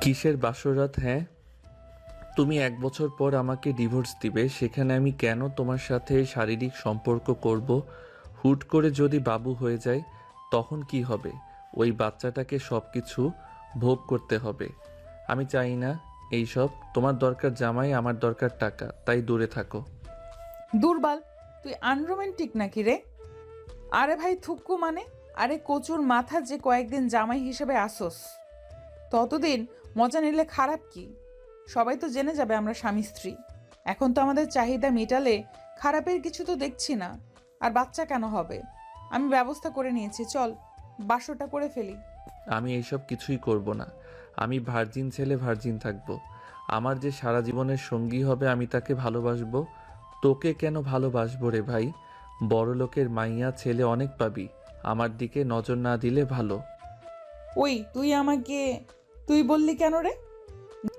কিসের বাসরাত? হ্যাঁ, তুমি 1 বছর পর আমাকে ডিভোর্স দিবে, সেখানে আমি কেন তোমার সাথে শারীরিক সম্পর্ক করব? হুট করে যদি বাবু হয়ে যায় তখন কি হবে? ওই বাচ্চাটাকে সব কিছু ভোগ করতে হবে। আমি চাই না এইসব। তোমার দরকার জামাই, আমার দরকার টাকা, তাই দূরে থাকো। দুর্বল, তুই আনরোমান্টিক নাকি রে? আরে ভাই থুক্কু মানে, আরে কচুর মাথা যে কয়েকদিন জামাই হিসেবে আসোস, ততদিন মজা নিলে খারাপ কি? সবাই তো জেনে যাবে আমরা স্বামী স্ত্রী। এখন তো আমাদের চাহিদা মেটালে খারাপের কিছু তো দেখছি না। আর বাচ্চা কেন হবে? আমি ব্যবস্থা করে নিয়েছি, চল বাসরটা করে ফেলি। আমি এইসব কিছুই করব না। আমি ভার্জিন ছেলে, ভার্জিন থাকবো। আমার যে সারা জীবনের সঙ্গী হবে আমি তাকে ভালোবাসবো। তোকে কেন ভালোবাসবো রে ভাই? বড়লোকের মাইয়া ছেলে অনেক পাবি, আমার দিকে নজর না দিলে ভালো। ওই তুই আমাকে তুই বললি কেন রে?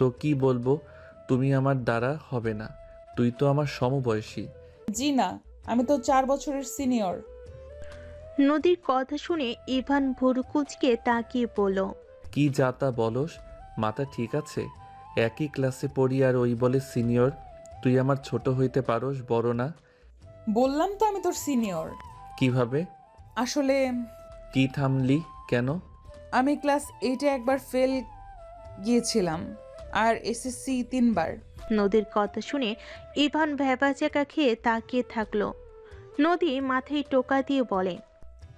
তো কি বলবো? তুমি আমার দ্বারা হবে না, তুই তো আমার সমবয়সী। জি না, আমি তো 4 বছরের সিনিয়র। নদীর কথা শুনে ইভান ভুরু কুঁচকে তাকিয়ে বলল, কি যাতা বলস? মাথা ঠিক আছে? একই ক্লাসে পড়ি আর ওই বলে সিনিয়র। তুই আমার ছোট হইতে পারোস, বড় না। বললাম তো আমি তোর সিনিয়র। কিভাবে? আসলে কি থামলি কেন? আমি ক্লাস 8-এ একবার ফেল গিয়েছিলাম, আর এসএসসি 3বার। নদীর কথা শুনে ইভান ভ্যাবাচ্যাকা খেয়ে তাকিয়ে থাকলো। নদী মাথায় টোকা দিয়ে বলে,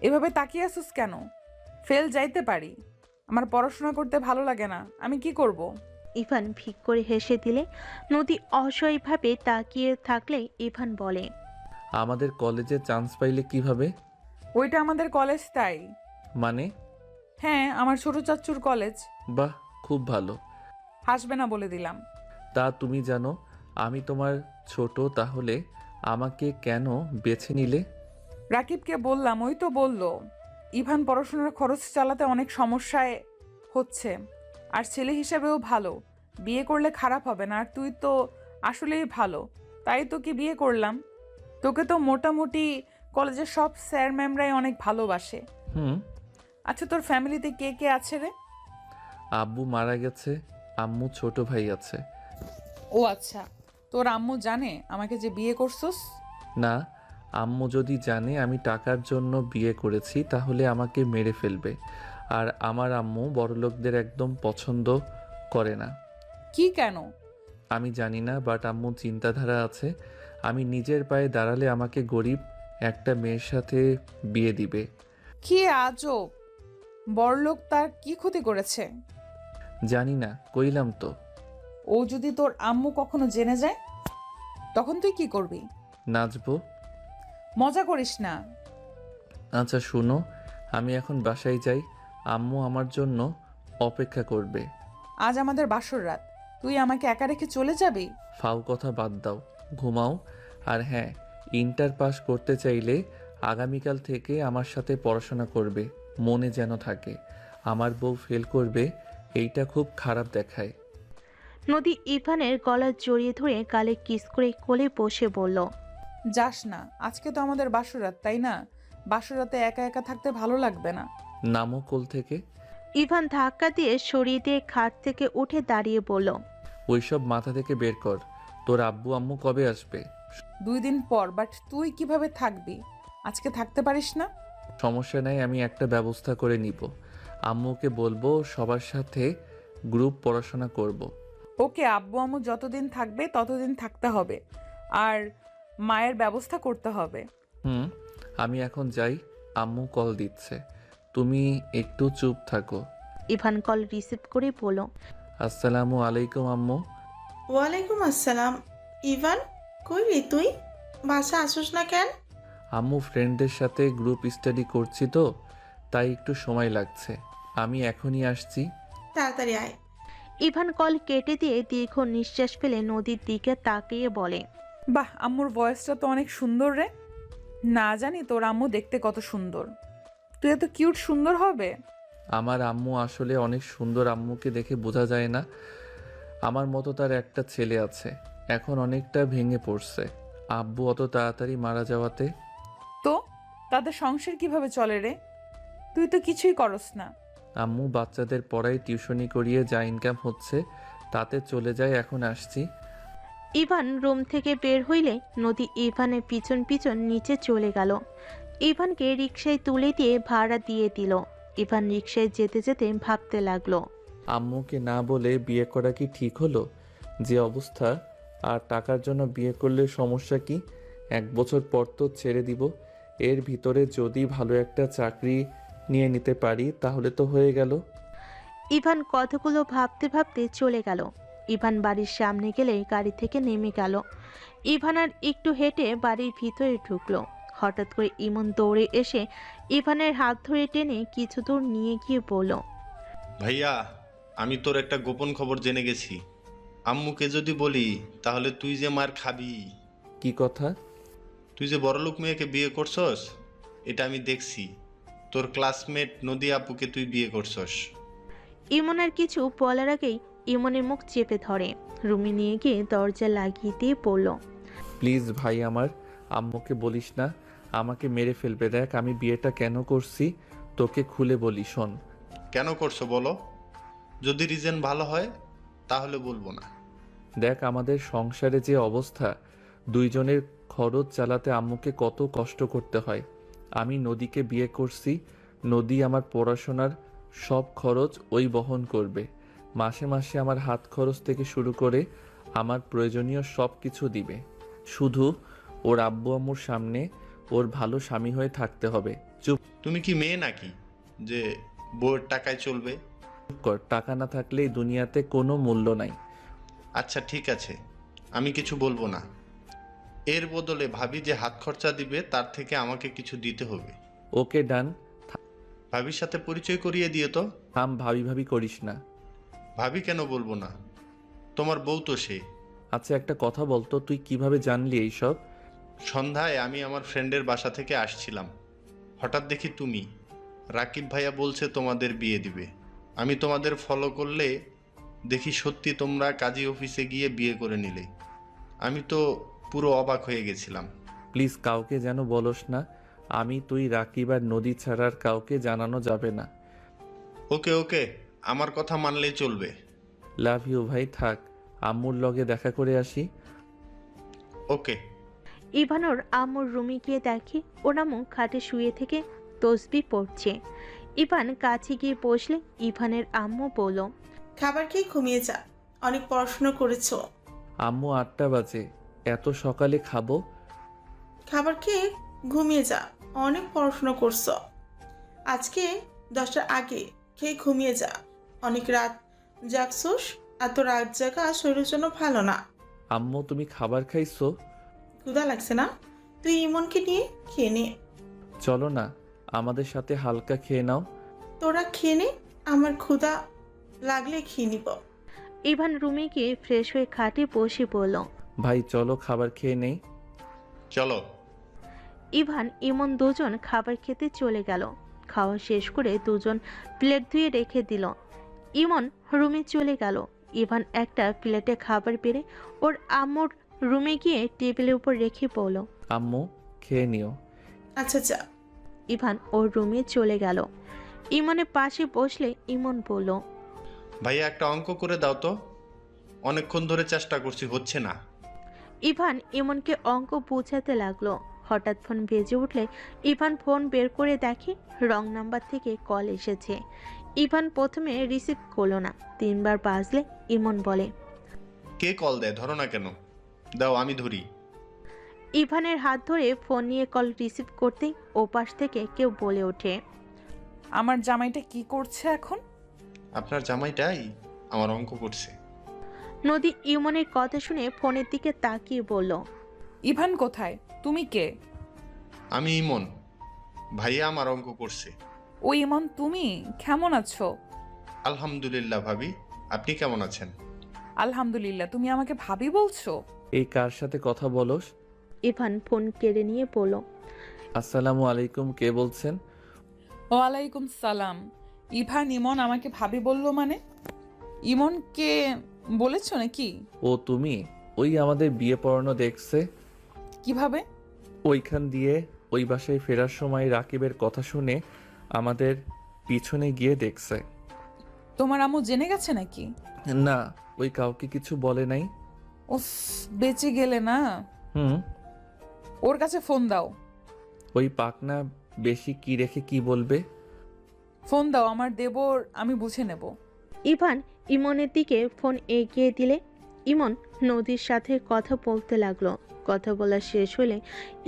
এভাবে তাকিয়ে আসিস কেন? ফেল যাইতে পারি, আমার পড়াশোনা করতে ভালো লাগে না, আমি কি করব? ইভান ফিক করে হেসে দিলে নদী অসহায়ভাবে তাকিয়ে থাকলে ইভান বলে, আমাদের কলেজে চান্স পাইলে কিভাবে? ওইটা আমাদের কলেজ তাই। মানে? হ্যাঁ, আমার ছোট চাচ্চুর কলেজ। বাহ, খুব ভালো। হাসবে না বলে দিলাম। তা তুমি জানো আমি তোমার ছোট, তাহলে আমাকে কেন বেছে নিলে? রাকিবকে বললাম, ওই তো বলল ইভান পড়াশোনার খরচ চালাতে অনেক সমস্যায় হচ্ছে, আর ছেলে হিসাবেও ভালো, বিয়ে করলে খারাপ হবে না, আর তুই তো আসলেই ভালো, তাই তোকে বিয়ে করলাম। তোকে তো মোটামুটি কলেজের সব স্যার ম্যামরাই অনেক ভালোবাসে। হুম। আচ্ছা, তোর ফ্যামিলিতে কে কে আছে রে? আব্বু মারা গেছে, আম্মু ছোট ভাই আছে। ও আচ্ছা, তোর আম্মু জানে আমাকে যে বিয়ে করছস? না, আম্মু যদি জানে আমি টাকার জন্য বিয়ে করেছি তাহলে আমাকে মেরে ফেলবে। আর আমার আম্মু বড়লোকদের একদম পছন্দ করে না। কি কেন? আমি জানি না, বাট আম্মুর চিন্তাধারা আছে আমি নিজের পায়ে দাঁড়ালে আমাকে গরিব একটা মেয়ের সাথে বিয়ে দিবে। কি আজব, বড়লোক তার কি ক্ষতি করেছে? জানি না, কইলাম তো। ও যদি তোর আম্মু কখনো জেনে যায়, তখন তুই কি করবি? নাচবো। মজা করিস না। আচ্ছা শুনো, আমি এখন বাসায় যাই, আম্মু আমার জন্য অপেক্ষা করবে। আজ আমাদের বাসর রাত, তুই আমাকে একা রেখে চলে যাবি? ফাও কথা বাদ দাও, ঘুমাও। আর হ্যাঁ, ইন্টার পাস করতে চাইলে আগামীকাল থেকে আমার সাথে পড়াশোনা করবে, মনে যেন থাকে। আমার বউ ফেল করবে, এইটা খুব খারাপ দেখায়। নদী ইভানের গলা জড়িয়ে ধরে গালে কিস করে কোলে বসে বলল, যাস না, আজকে তো আমাদের বাসর রাত, তাই না? বাসর রাতে একা একা থাকতে ভালো লাগবে না। নামো কোল থেকে। ইভান ধাক্কা দিয়ে সরিয়ে দিয়ে খাট থেকে উঠে দাঁড়িয়ে বলল, ওইসব মাথা থেকে বের কর। তোর আব্বু আম্মু কবে আসবে? 2 দিন পর, বাট তুই কিভাবে থাকবি? আজকে থাকতে পারিস না? সমস্যা নাই, আমি একটা ব্যবস্থা করে নিব। আম্মুকে বলবো সবার সাথে গ্রুপ পড়াশোনা করব। ওকে, আব্বু আম্মু যতদিন থাকবে ততদিন থাকতে হবে, আর মায়ের ব্যবস্থা করতে হবে। হুম। আমি এখন যাই, আম্মু কল দিচ্ছে। তুমি একটু চুপ থাকো। ইভান কল রিসিভ করে বলল, আসসালামু আলাইকুম আম্মু। ওয়ালাইকুম আসসালাম। ইভান, কই রে তুই? বাসা আসোস না কেন? আম্মু ফ্রেন্ডদের সাথে গ্রুপ স্টাডি করছি তো, তাই একটু সময় লাগছে। আমি এখনই আসছি। তাড়াতাড়ি আয়। ইভান কল কেটে দিয়ে দীর্ঘ নিঃশ্বাস ফেলে নদীর দিকে তাকিয়ে বলে, বাহ, আম্মুর ভয়েসটা তো অনেক সুন্দর রে। না জানি তোর আম্মু দেখতে কত সুন্দর, তুই এত কিউট সুন্দর হবে? আমার আম্মু আসলে অনেক সুন্দর, আম্মুকে দেখে বোঝা যায় না। আমার মতো তার একটা ছেলে আছে, এখন অনেকটা ভেঙে পড়ছে আব্বু অত তাড়াতাড়ি মারা যাওয়াতে। তো তাদের সংসার কিভাবে চলে রে? তুই তো কিছুই করস না। আম্মু বাচ্চাদের পড়ায় টিউশনি করিয়ে যা ইনকাম হচ্ছে তাতে চলে যায়, এখন আসছি। ইভান রুম থেকে বের হইলে নদী ইভানের পিছন পিছন নিচে চলে গেল। ইভানকে রিকশায় তুলে দিয়ে ভাড়া দিয়ে দিল। ইভান রিকশায় যেতে যেতে ভাবতে লাগলো। আম্মুকে না বলে বিয়ে করা কি ঠিক হলো? যে অবস্থা, আর টাকার জন্য বিয়ে করলে সমস্যা কি? 1 বছর পর তো ছেড়ে দিব। এর ভিতরে যদি ভালো একটা চাকরি নিয়ে নিতে পারি তাহলে তো হয়ে গেল। ইভান কথাগুলো ভাবতে ভাবতে চলে গেল। ইভান বাড়ির সামনে গেলে গাড়ি থেকে নেমে গেল। ইভান আর একটু হেঁটে বাড়ির ভিতরে ঢুকলো। হঠাৎ করে ইমন দৌড়ে এসে ইভানের হাত ধরে টেনে কিছু দূর নিয়ে গিয়ে বলল, ভাইয়া, আমি তোর একটা গোপন খবর জেনে গেছি। আম্মুকে যদি বলি তাহলে তুই যে মার খাবি। কি কথা? তুই যে বড়লোক মেয়েকে বিয়ে করছস, এটা আমি দেখছি। তোর ক্লাসমেট নদী আপুকে তুই বিয়ে করছস। ইমন আর কিছু বলার আগেই ইমনের মুখ চেপে ধরে রুমে নিয়ে গিয়ে দরজা লাগিয়ে দিয়ে বলল, প্লিজ ভাই, আমার আম্মুকে বলিস না, আমাকে মেরে ফেলবে। দেখ আমি বিয়েটা কেন করছি, তোকে খুলে বলি, শোন। কেন করছো বলো? যদি রিজন ভালো হয় তাহলে বলবো না। দেখ আমাদের সংসারে যে অবস্থা, দুইজনের খরচ চালাতে আম্মুকে কত কষ্ট করতে হয়। আমি নদীকে বিয়ে করছি, নদী আমার পড়াশোনার সব খরচ ওই বহন করবে। মাসে মাসে আমার হাত খরচ থেকে শুরু করে আমার প্রয়োজনীয় সব কিছু দিবে। শুধু ওর আব্বু আম্মুর সামনে ওর ভালো স্বামী হয়ে থাকতে হবে। চুপ তুমি কি মেয়ে নাকি যে বউয়ের টাকায় চলবে? কর, টাকা না থাকলে এই দুনিয়াতে কোনো মূল্য নাই। আচ্ছা ঠিক আছে, আমি কিছু বলবো না। এর বদলে ভাবি যে হাত খরচা দিবে তার থেকে আমাকে কিছু দিতে হবে। ওকে ডান। ভাবির সাথে পরিচয় করিয়ে দিয়ে তো। থাম, ভাবি ভাবি করিস না। ভাবি কেন বলবো না? তোমার বউ তো সে। আচ্ছা একটা কথা বলতো, তুই কিভাবে জানলি এইসব? সন্ধ্যায় আমি আমার ফ্রেন্ডের বাসা থেকে আসছিলাম, হঠাৎ দেখি তুমি। রাকিব ভাইয়া বলছে তোমাদের বিয়ে দিবে। আমি তোমাদের ফলো করলে দেখি সত্যি তোমরা কাজী অফিসে গিয়ে বিয়ে করে নিলে। আমি তো পুরো অবাক হয়ে গেছিলাম। প্লিজ কাউকে যেন বলস না। আমি, তুই, রাকিব আর নদী ছাড়া আর কাউকে জানানো যাবে না। ওকে ওকে, আমার কথা মানলেই চলবে। লাভ ইউ ভাই, থাক, আম্মুর লগে দেখা করে আসি। ওকে। ইভান ওর আম্মুর রুমে গিয়ে দেখে ওর আম্মু খাটে শুয়ে থেকে তসবি পড়ছে। ইভান কাছে গিয়ে বসলে ইভানের আম্মু বলল, খাবার খেয়ে ঘুমিয়ে যা, অনেক পড়াশোনা করেছো। আম্মু 8টা বাজে, এত সকালে খাবো? খাবার খেয়ে ঘুমিয়ে যা, অনেক পড়াশোনা করছো। আজকে 10টার আগে খেয়ে ঘুমিয়ে যা, অনেক রাত জাগছোস। এত রাত জাগা শরীরের জন্য ভালো না। আম্মু তুমি খাবার খাইছো? ক্ষুধা লাগছে না? তুই ইমনকে নিয়ে খেয়ে নে। চলো না, আমাদের সাথে হালকা খেয়ে নাও। তোরা খেয়ে নে, আমার ক্ষুধা লাগলে খেয়ে নিব। ইভান রুমে গিয়ে ফ্রেশ হয়ে খাটে বসে বলল, ভাই চলো খাবার খেয়ে নেই। চলো। ইভান ইমন দুজন খাবার খেতে চলে গেল। খাওয়া শেষ করে দুজন প্লেট ধুয়ে রেখে দিল। ইমন রুমে চলে গেল। ইভান একটা প্লেটে খাবার বেড়ে ওর আম্মুর রুমে গিয়ে টেবিলের উপর রেখে বলল, আম্মু খেয়ে নিও। আচ্ছা যা। ইভান ওর রুমে চলে গেল। ইমনের পাশে বসলে ইমন বলল, ভাইয়া একটা অঙ্ক করে দাও তো, অনেকক্ষণ ধরে চেষ্টা করছি, হচ্ছে না। ইভান ইমনকে অঙ্ক বোঝাতে লাগলো। হঠাৎ ফোন বেজে উঠলে ইভান ফোন বের করে দেখে রং নাম্বার থেকে কল এসেছে। ইভান প্রথমে রিসিভ করলো না। 3 বার বাজলে ইমন বলে, কে কল দেয়, ধরো না কেন? দাও আমি ধরি। ইভানের হাত ধরে ফোন নিয়ে কল রিসিভ করতেই ওপাশ থেকে কেউ বলে ওঠে, আমার জামাইটা কি করছে এখন? আপনার জামাইটাই আমার অঙ্ক করছে। নদী ইমনের কথা শুনে ফোনের দিকে তাকিয়ে বলল, ইভান কোথায়? তুমি কে? আমি ইমন, ভাইয়া আমার অঙ্ক করছে। ও ইমন, তুমি কেমন আছো? আলহামদুলিল্লাহ ভাবি, আপনি কেমন আছেন? আলহামদুলিল্লাহ। তুমি আমাকে ভাবি বলছো? এই কার সাথে কথা বলোস? ইভান ফোন কেড়ে নিয়ে বলল, আসসালামু আলাইকুম, কে বলছেন? ওয়ালাইকুম সালাম। ইভান ইমন আমাকে ভাবি বললো মানে? ইমনকে বলেছো নাকি? ও তুমি? ওই আমাদের বিয়ে পড়ানো দেখছে। কিভাবে? ওইখান দিয়ে ওই বাসায় ফেরার সময় রাকিবের কথা শুনে আমাদের পিছনে গিয়ে দেখছে। তোমার আম্মু জেনে গেছে নাকি? না, ওই কাউকে কিছু বলে নাই। উফ, বেঁচে গেলে না। হুম। ওর কাছে ফোন দাও। ওই পাকনা বেশি কি রেখে কি বলবে? ফোন দাও, আমার দেবর, আমি বুঝে নেব। ইভান ইমনের দিকে ফোন এগিয়ে দিলে ইমন নদীর সাথে কথা বলতে লাগলো। কথা বলা শেষ হলে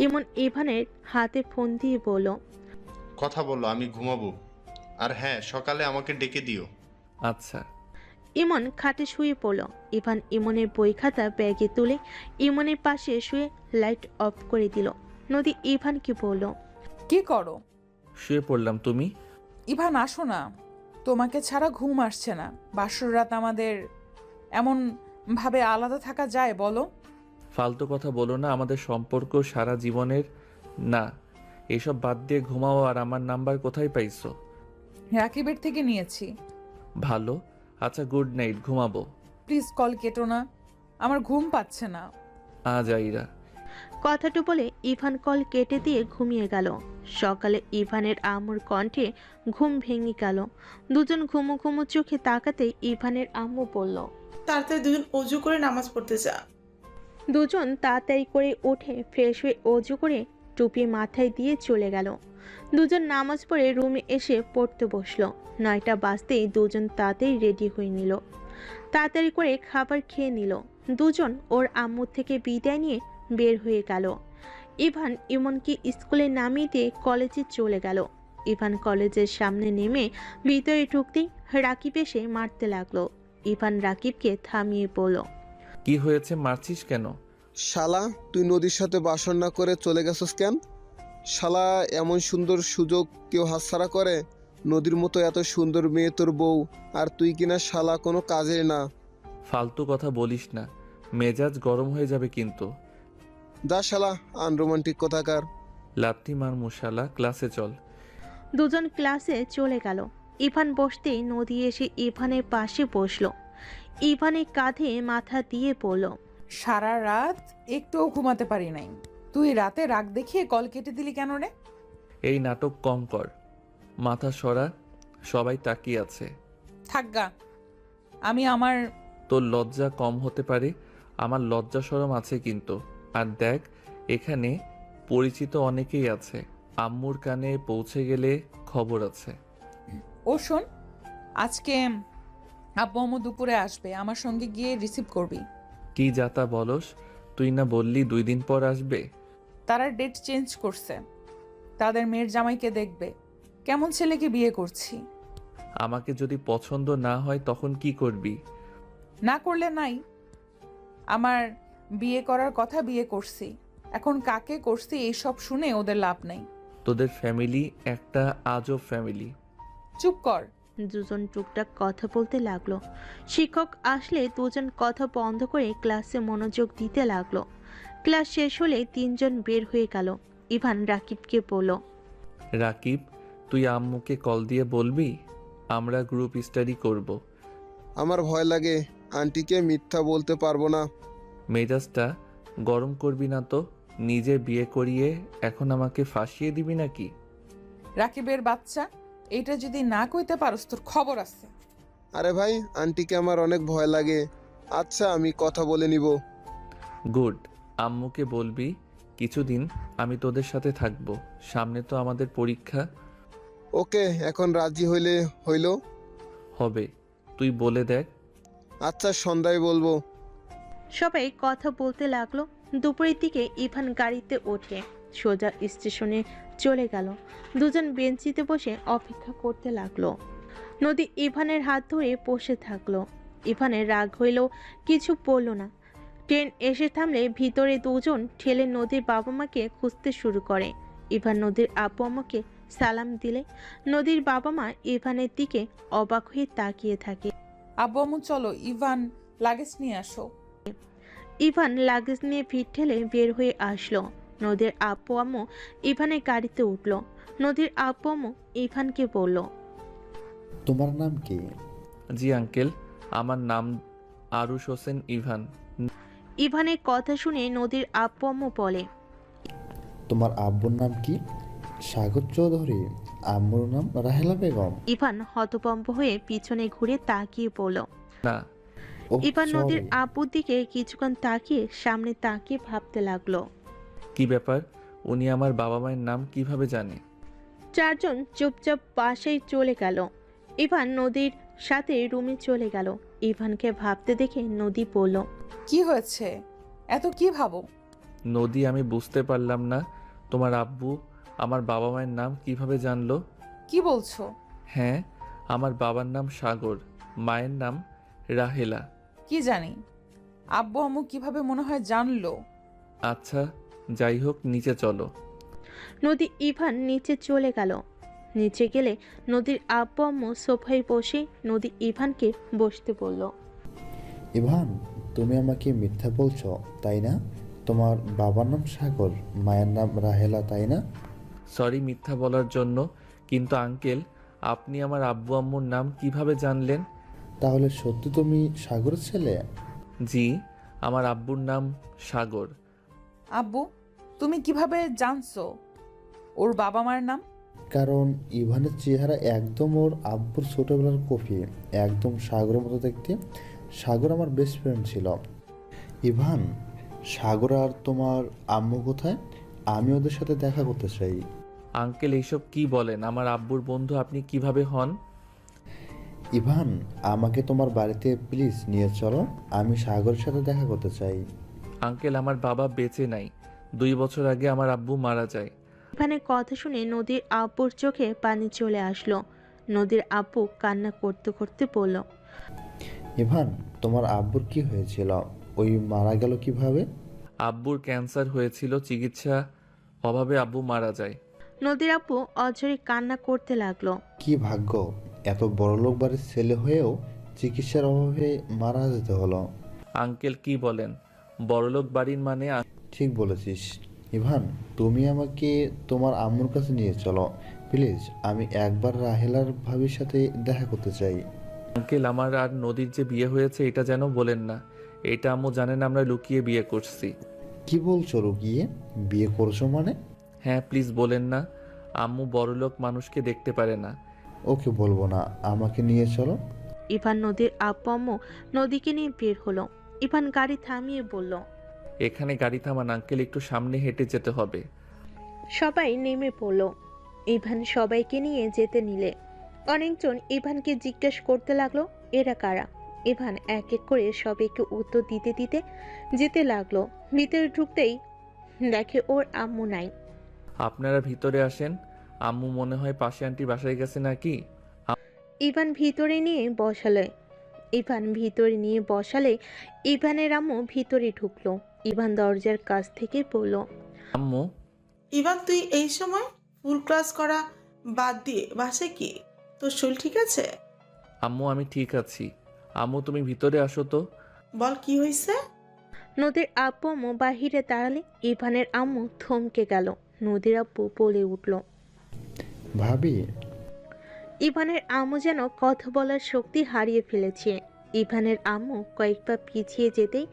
ইমন ইভানের হাতে ফোন দিয়ে বলল, কথা বলো, আমি ঘুমাবো। আর হ্যাঁ, সকালে আমাকে ডেকে দিও। আচ্ছা। ইমন খাটে শুয়ে পড়ল। ইভান ইমনের বই খাতা ব্যাগে তুলে ইমনের পাশে শুয়ে লাইট অফ করে দিল। নদী ইভানকে বলল, কি করো? শুয়ে পড়লাম। তুমি? ইভান আসো না, তোমাকে ছাড়া ঘুম আসছে না। বাসর রাত আমাদের, এমন ভাবে আলাদা থাকা যায় বলো? ফালতু কথা বলো না, আমাদের সম্পর্ক সারা জীবনের না। এসব বাদ দিয়ে ঘুমাও। আর আমার নাম্বার কোথায় পাইছো? রাকিবের থেকে নিয়েছি। ভালো। আচ্ছা, গুড নাইট, ঘুমাবো। প্লিজ কল কেটো না, আমার ঘুম পাচ্ছে না। আইরা। কথাটা বলে ইভান কল কেটে দিয়ে ঘুমিয়ে গেল। সকালে ইভানের আম্মুর কণ্ঠে ঘুম ভেঙে গেল। দুজন ঘুমো ঘুমো চোখে তাকাতে ইভানের আম্মু বলল, তাড়াতাড়ি দুজন অজু করে নামাজ পড়তে যা। দুজন তাড়াতাড়ি করে উঠে ফ্রেশ হয়ে অজু করে টুপি মাথায় দিয়ে চলে গেল। দুজন নামাজ পড়ে রুমে এসে পড়তে বসলো। 9টা বাজতেই দুজন তাড়াতাড়ি রেডি হয়ে নিল। তাড়াতাড়ি করে খাবার খেয়ে নিল। দুজন ওর আম্মুর থেকে বিদায় নিয়ে বের হয়ে গেল। ইভান ইমনকে স্কুলে নামিয়ে দিয়ে কলেজে চলে গেল। ইভান কলেজের সামনে নেমে ভিতরে ঢুকতেই রাকিব এসে মারতে লাগলো। ইভান রাকিবকে থামিয়ে বলল, কি হয়েছে, মারছিস কেন? শালা, তুই নদীর সাথে বাসর না করে চলে গেছস কেন? শালা, এমন সুন্দর সুযোগ কেউ হাতছাড়া করে? নদীর মতো এত সুন্দর মেয়ে তোর বউ, আর তুই কিনা শালা কোনো কাজের না। ফালতু কথা বলিস না, মেজাজ গরম হয়ে যাবে কিন্তু। যা শালা, আনরোমান্টিক কথাকার। লাথি মার মশালা, ক্লাসে চল। দুজন ক্লাসে চলে গেল। ইভান বসতেই নদী এসে ইভানের পাশে বসলো। ইভানের কাঁধে মাথা দিয়ে পড়ল, সারা রাত একটুও ঘুমাতে পারি নাই। তুই রাতে রাগ দেখিয়ে কল কেটে দিলি কেন রে? এই নাটক কম কর, মাথা সরা, সবাই তাকিয়ে আছে। থাকগা, আমি আমার তোর লজ্জা কম হতে পারে, আমার লজ্জা শরম আছে কিন্তু। আর দেখ, এখানে পরিচিত অনেকেই আছে, আম্মুর কানে পৌঁছে গেলে খবর আছে। ও শোন, আজকে আব্বু আম্মু দুপুরে আসবে, আমার সঙ্গে গিয়ে রিসিভ করবি। কি যাতা বলস? তুই না বললি 2 দিন পর আসবে? তারা ডেট চেঞ্জ করছে, তাদের মেয়ের জামাইকে দেখবে। কেমন ছেলেকে বিয়ে করছি। আমাকে যদি পছন্দ না হয় তখন কি করবি? না করলে নাই, আমার বিয়ে করার কথা বিয়ে করছি। এখন কাকে করছি এইসব শুনে ওদের লাভ নেই। তোদের ফ্যামিলি একটা আজব ফ্যামিলি। চুপ কর। দুজন টুকটাক কথা বলতে লাগলো। শিক্ষক আসলে দুজন কথা বন্ধ করে ক্লাসে মনোযোগ দিতে লাগলো। ক্লাস শেষ হলে তিনজন বের হয়ে গেল। ইভান রাকিবকে বলল, রাকিব, তুই আম্মুকে কল দিয়ে বলবি আমরা গ্রুপ স্টাডি করব। আমার ভয় লাগে, আন্টিকে মিথ্যা বলতে পারবো না। মেজাজটা গরম করবি না তো। নিজে বিয়ে করিয়ে এখন আমাকে ফাঁসিয়ে দিবি নাকি? রাকিবের বাচ্চা, এইটা যদি না কইতে পারস তোর খবর আছে। আরে ভাই, আন্টিকে আমার অনেক ভয় লাগে। আচ্ছা, আমি কথা বলে নিব। গুড। আম্মুকে বলবি কিছুদিন আমি তোদের সাথে থাকবো, সামনে তো আমাদের পরীক্ষা। ওকে, এখন রাজি হইলে হইল। হবে, তুই বলে দেখ। আচ্ছা, সন্ধ্যায় বলবো। সবাই কথা বলতে লাগলো। দুপুরের দিকে ইভান গাড়িতে ওঠে সোজা স্টেশনে চলে গেল। দুজন বেঞ্চিতে বসে অপেক্ষা করতে লাগলো। নদী ইভানের হাত ধরে বসে থাকলো। ইভানের রাগ হইলেও কিছু বলল না। ট্রেন এসে থামলে ভিতরে দুজন ঠেলে নদীর বাবা মাকে খুঁজতে শুরু করে। ইভান নদীর আব্বু আম্মাকে সালাম দিলে নদীর বাবা মা ইভানের দিকে অবাক হয়ে তাকিয়ে থাকে। আব্বু আম্মু চলো, ইভান লাগেজ নিয়ে আসো। ইভান লাগেজ নিয়ে ভিড় ঠেলে বের হয়ে আসলো। নদীর আব্বু আম্মু ইভানের গাড়িতে উঠল। নদীর আব্বু আম্মু ইভানকে বলল, তোমার নাম কি? জি আঙ্কেল, আমার নাম আরুশ হোসেন ইভান। ইভানের কথা শুনে নদীর আব্বু আম্মু বলে, তোমার আব্বুর নাম কি? সাগর চৌধুরী? আম্মুর নাম রাহেলা বেগম। ইভান হতভম্ব হয়ে পিছনে ঘুরে তাকিয়ে পড়ল। না। ও ইভান নদীর সরি। আব্বুর দিকে কিছুক্ষণ তাকিয়ে সামনে তাকিয়ে ভাবতে লাগলো। কি ব্যাপার, উনি আমার বাবা মায়ের নাম কিভাবে জানে? চারজন চুপচাপ পাশেই চলে গেল। ইভান নদীর সাথে রুমে চলে গেল। ইভানকে ভাবতে দেখে নদী বলল, কি হয়েছে? এত কি ভাবো? নদী, আমি বুঝতে পারলাম না, তোমার আব্বু আমার বাবা মায়ের নাম কিভাবে জানলো? কি বলছো? হ্যাঁ, আমার বাবার নাম সাগর, মায়ের নাম রাহেলা। কি জানি, আব্বু আম্মু কিভাবে মনে হয় জানলো? আচ্ছা, যাই হোক, নিচে চলো। নদী ইভান নিচে চলে গেল। নিচে গেলে নদীর আব্বু আম্মু সোফায় বসে নদী ইভানকে বসতে বলল। ইভান, তুমি আমাকে মিথ্যা বলছো তাই না? তোমার বাবার নাম সাগর, মায়ের নাম রাহেলা, তাই না? সরি মিথ্যা বলার জন্য, কিন্তু আঙ্কেল, আপনি আমার আব্বু আম্মুর নাম কিভাবে জানলেন? তাহলে সত্যি তুমি সাগরের ছেলে? জি, আমার আব্বুর নাম সাগর। আব্বু, তুমি কিভাবে জানছো ওর বাবা মার নাম? কারণ ইভানের চেহারা একদম ওর আব্বুর ছোটবেলার কপি, একদম সাগরের মতো দেখতে। সাগর আমার বেস্ট ফ্রেন্ড ছিল। ইভান, সাগর আর তোমার আম্মু কোথায়? আমি ওদের সাথে দেখা করতে চাই। আঙ্কেল, এইসব কি বলেন? আমার আব্বুর বন্ধু আপনি কিভাবে হন? ইভান, আমাকে তোমার বাড়িতে প্লিজ নিয়ে চলো, আমি সাগরের সাথে দেখা করতে চাই। আঙ্কেল, আমার বাবা বেঁচে নাই, 2 বছর আগে আমার আব্বু মারা যায়। ইভানের কথা শুনে নদীর আব্বুর চোখে পানি চলে আসলো। নদীর আব্বু কান্না করতে করতে বলল, ইভান, তোমার আব্বুর কি হয়েছিল? ওই মারা গেল কিভাবে? আব্বুর ক্যান্সার হয়েছিল, চিকিৎসা অভাবে আব্বু মারা যায়। নদীর আব্বু অঝরে কান্না করতে লাগলো। কি ভাগ্য, এত বড়লোক বাড়ির ছেলে হয়েও চিকিৎসার অভাবে মারা যেতে হলো। আঙ্কেল কি বলেন? বড়লোক বাড়ির মানে ঠিক বলেছিস। ইভান, তুমি আমাকে তোমার আম্মুর কাছে নিয়ে চলো প্লিজ, আমি একবার রাহেলার ভাবির সাথে দেখা করতে চাই। আঙ্কেল, আমার আর নদীর যে বিয়ে হয়েছে এটা যেন বলেন না। এটা আম্মু জানেন, আমরা লুকিয়ে বিয়ে করছি। কি বলছো রুকিয়ে? বিয়ে করছো মানে? হ্যাঁ, প্লিজ বলেন না, আম্মু বড়লোক মানুষকে দেখতে পারে না। ওকে বলবো না, আমাকে নিয়ে চলো। ইভান নদীর আব্বু আম্মু নদীকে নিয়ে বের হলো। ইভান গাড়ি থামিয়ে বলল, এখানে গাড়ি থামান আঙ্কেল, একটু সামনে হেঁটে যেতে হবে। সবাই নেমে পড়ল। ইভান সবাইকে নিয়ে যেতে নিলে অনেকজন ইভানকে জিজ্ঞেস করতে লাগলো এরা কারা। ইভান এক এক করে সবাইকে উত্তর দিতে দিতে যেতে লাগলো। ভিতরে ঢুকতেই দেখে ওর আম্মু নাই। আপনারা ভিতরে আসেন, আম্মু মনে হয় পাশে আন্টির বাসায় গেছে নাকি। ইভান ভিতরে নিয়ে বসালে ইভানের আম্মু ভিতরে ঢুকলো। ইভান দরজার কাছ থেকে বলল, আম্মু। ইভান, তুই এই সময় ফুল ক্লাস করা বাদ দিয়ে বাসায় কি? তোর শরীর ঠিক আছে? আম্মু, আমি ঠিক আছি। আম্মু, তুমি ভিতরে আসো তো। বল কি হয়েছে? নদীর আব্বু আম্মু বাহিরে দাঁড়ালে ইভানের আম্মু থমকে গেল। নদীর আব্বু বলে উঠল, ভাবি। ইভানের আম্মু যেন কথা বলার শক্তি হারিয়ে ফেলেছে। ইভানের আম্মু কয়েক পা পিছিয়ে যেতেই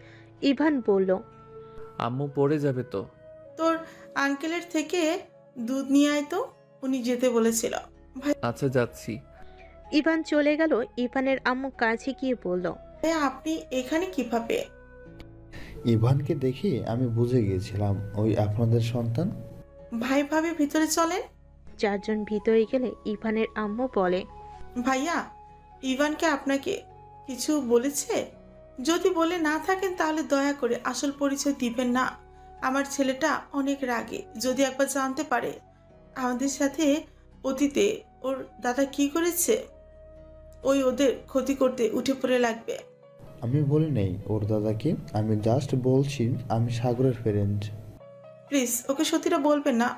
ইভান বলল, আম্মু পড়ে যাবে তো। তোর আঙ্কেলের থেকে দুধ নিয়ে আয় তো, উনি যেতে বলেছিল। আচ্ছা, যাচ্ছি। ইভান চলে গেল। ইভানের আম্মু কাছে গিয়ে বলল, আপনি এখানে কিভাবে? ইভানকে দেখে আমি বুঝে গিয়েছিলাম ওই আপনাদের সন্তান। ভাই ভাবি ভিতরে চলেন। চারজন ভিতরে গেলে ইভানের আম্মু বলে, ভাইয়া, ইভানকে আপনাকে কিছু বলেছে? যদি বলে না থাকেন তাহলে দয়া করে আসল পরিচয় দিবেন না। আমার ছেলেটা অনেক রাগে, যদি একবার জানতে পারে আমাদের সাথে অতীতে ওর দাদা কি করেছে, ওদের ক্ষতি করতে উঠে পড়ে লাগবে। আমি বলি নেই ওর দাদাকে, আমি জাস্ট বলছি আমি সাগরের ফ্রেন্ড। প্লিজ ওকে সত্যিটা বলবেন না।